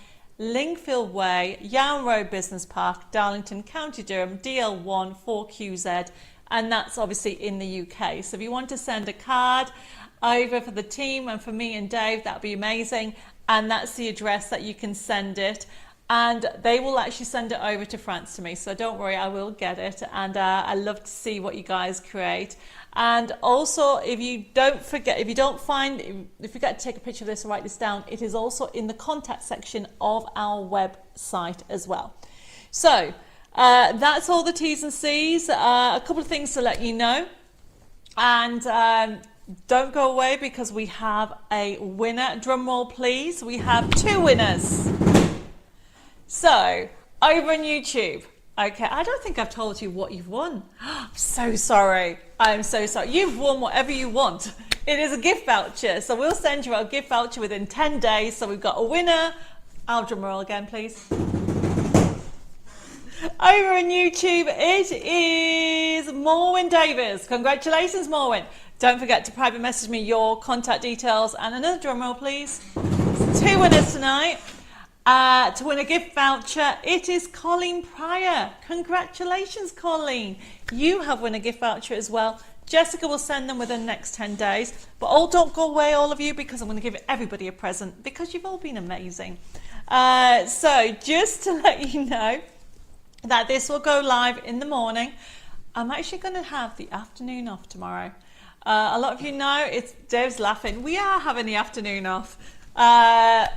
Lingfield Way, Yarn Road Business Park, Darlington, County Durham, DL1 4QZ, and that's obviously in the UK. So if you want to send a card over for the team and for me and Dave, that'd be amazing. And that's the address that you can send it. And they will actually send it over to France to me. So don't worry, I will get it. And I love to see what you guys create. And also, if you forget to take a picture of this or write this down, it is also in the contact section of our website as well. So that's all the T's and C's. A couple of things to let you know. And don't go away because we have a winner. Drum roll, please. We have 2 winners. So, over on YouTube. Okay, I don't think I've told you what you've won. I'm so sorry. I'm so sorry. You've won whatever you want. It is a gift voucher. So we'll send you a gift voucher within 10 days. So we've got a winner. I'll drum roll again, please. Over on YouTube, it is Morwin Davis. Congratulations, Morwin. Don't forget to private message me your contact details. And another drum roll, please. 2 winners tonight. To win a gift voucher, it is Colleen Pryor. Congratulations, Colleen. You have won a gift voucher as well. Jessica will send them within the next 10 days. But don't go away, all of you, because I'm going to give everybody a present because you've all been amazing. So just to let you know that this will go live in the morning. I'm actually going to have the afternoon off tomorrow. A lot of you know, Dave's laughing. We are having the afternoon off. A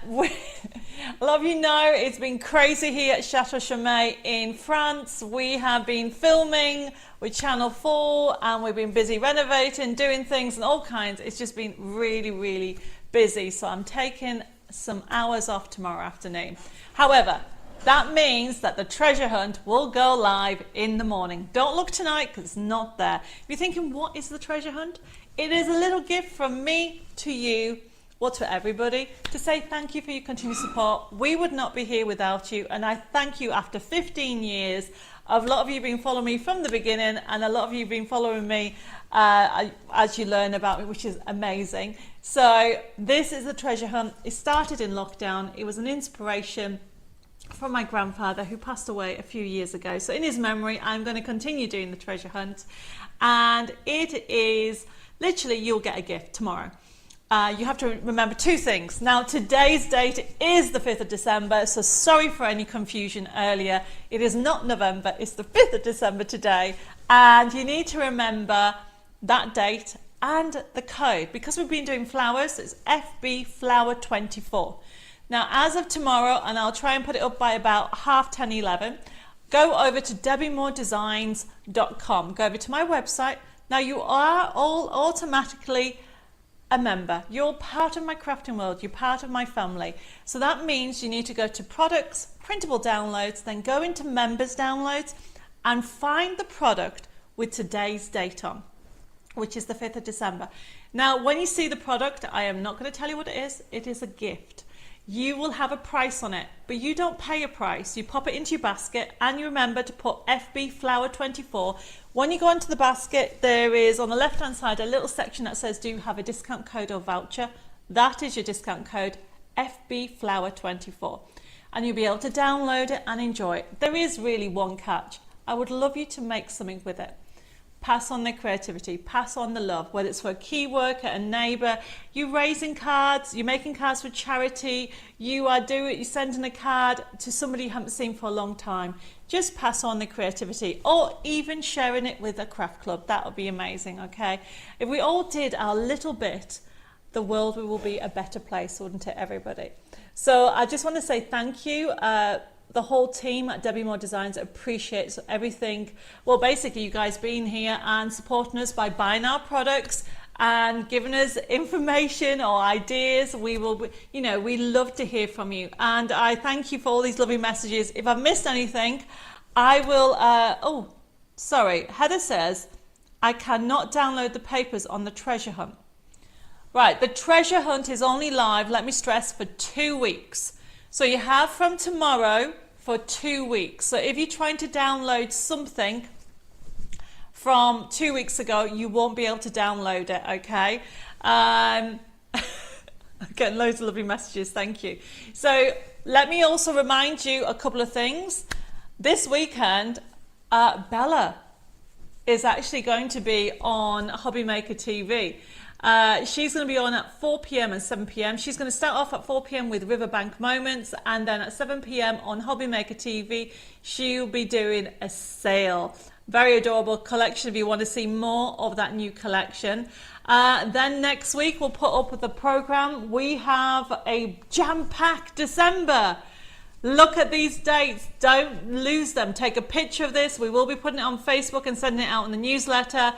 lot of you know it's been crazy here at Chateau Chaumet in France. We have been filming with Channel 4 and we've been busy renovating, doing things and all kinds. It's just been really, really busy. So I'm taking some hours off tomorrow afternoon. However, that means that the treasure hunt will go live in the morning. Don't look tonight because it's not there. If you're thinking, what is the treasure hunt? It is a little gift from me to you, well, to everybody, to say thank you for your continued support. We would not be here without you, and I thank you after 15 years. A lot of you have been following me from the beginning, and a lot of you have been following me as you learn about me, which is amazing. So this is the treasure hunt. It started in lockdown. It was an inspiration from my grandfather who passed away a few years ago. So in his memory, I'm going to continue doing the treasure hunt, and it is literally, you'll get a gift tomorrow. You have to remember 2 things. Now, today's date is the 5th of December, so sorry for any confusion earlier. It is not November, it's the 5th of December today. And you need to remember that date and the code. Because we've been doing flowers, it's FB Flower 24. Now, as of tomorrow, and I'll try and put it up by about 10:30, 11, go over to debbiemoredesigns.com. Go over to my website. Now, you are all automatically a member. You're part of my crafting world. You're part of my family. So that means you need to go to products, printable downloads, then go into members downloads and find the product with today's date on, which is the 5th of December. Now, when you see the product, I am not going to tell you what it is. It is a gift. you will have a price on it, but you don't pay a price. You pop it into your basket and you remember to put FB Flower 24. When you go into the basket, there is on the left hand side a little section that says, do you have a discount code or voucher? That is your discount code, FB Flower 24. And you'll be able to download it and enjoy it. There is really one catch. I would love you to make something with it. Pass on the creativity, pass on the love, whether it's for a key worker, a neighbour, you're raising cards, you're making cards for charity, you're sending a card to somebody you haven't seen for a long time. Just pass on the creativity, or even sharing it with a craft club. That would be amazing, okay? If we all did our little bit, the world will be a better place, wouldn't it, everybody? So I just want to say thank you. The whole team at Debbie Moore Designs appreciates everything. Well, basically, you guys being here and supporting us by buying our products and giving us information or ideas. We will, we love to hear from you. And I thank you for all these lovely messages. If I've missed anything, I will, Heather says, I cannot download the papers on the treasure hunt. Right, the treasure hunt is only live, let me stress, for 2 weeks. So you have from tomorrow for 2 weeks. So if you're trying to download something from 2 weeks ago, you won't be able to download it, okay? I'm getting loads of lovely messages, thank you. So let me also remind you a couple of things. This weekend, Bella is actually going to be on Hobby Maker TV. She's going to be on at 4 p.m. and 7 p.m. She's going to start off at 4 p.m. with Riverbank Moments, and then at 7 p.m. on Hobby Maker TV, she'll be doing a sale. Very adorable collection if you want to see more of that new collection. Then next week we'll put up with the program. We have a jam-packed December. Look at these dates, don't lose them. Take a picture of this. We will be putting it on Facebook and sending it out in the newsletter.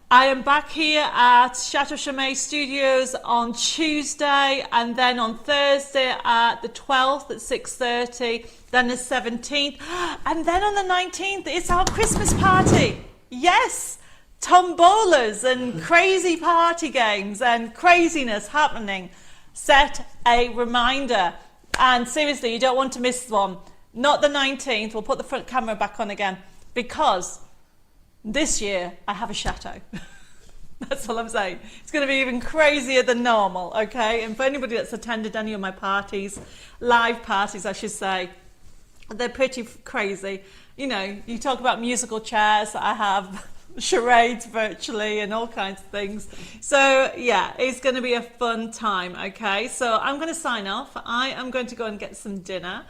I am back here at Chateau Chimay Studios on Tuesday, and then on Thursday at the 12th at 6:30, then the 17th, and then on the 19th, it's our Christmas party. Yes, tombolas and crazy party games and craziness happening. Set a reminder. And seriously, you don't want to miss one. Not the 19th, we'll put the front camera back on again, because this year, I have a chateau. That's all I'm saying. It's going to be even crazier than normal, okay? And for anybody that's attended any of my parties, live parties, I should say, they're pretty crazy. You talk about musical chairs. I have charades virtually and all kinds of things. So, yeah, it's going to be a fun time, okay? So I'm going to sign off. I am going to go and get some dinner.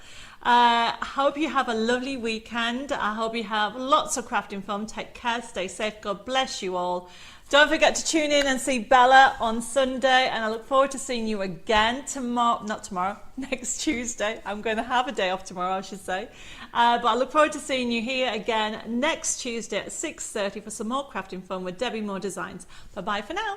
I hope you have a lovely weekend. I hope you have lots of crafting fun. Take care, stay safe. God bless you all. Don't forget to tune in and see Bella on Sunday, and I look forward to seeing you again next Tuesday. I'm going to have a day off tomorrow, I should say. But I look forward to seeing you here again next Tuesday at 6:30 for some more crafting fun with Debbie Moore Designs. Bye-bye for now.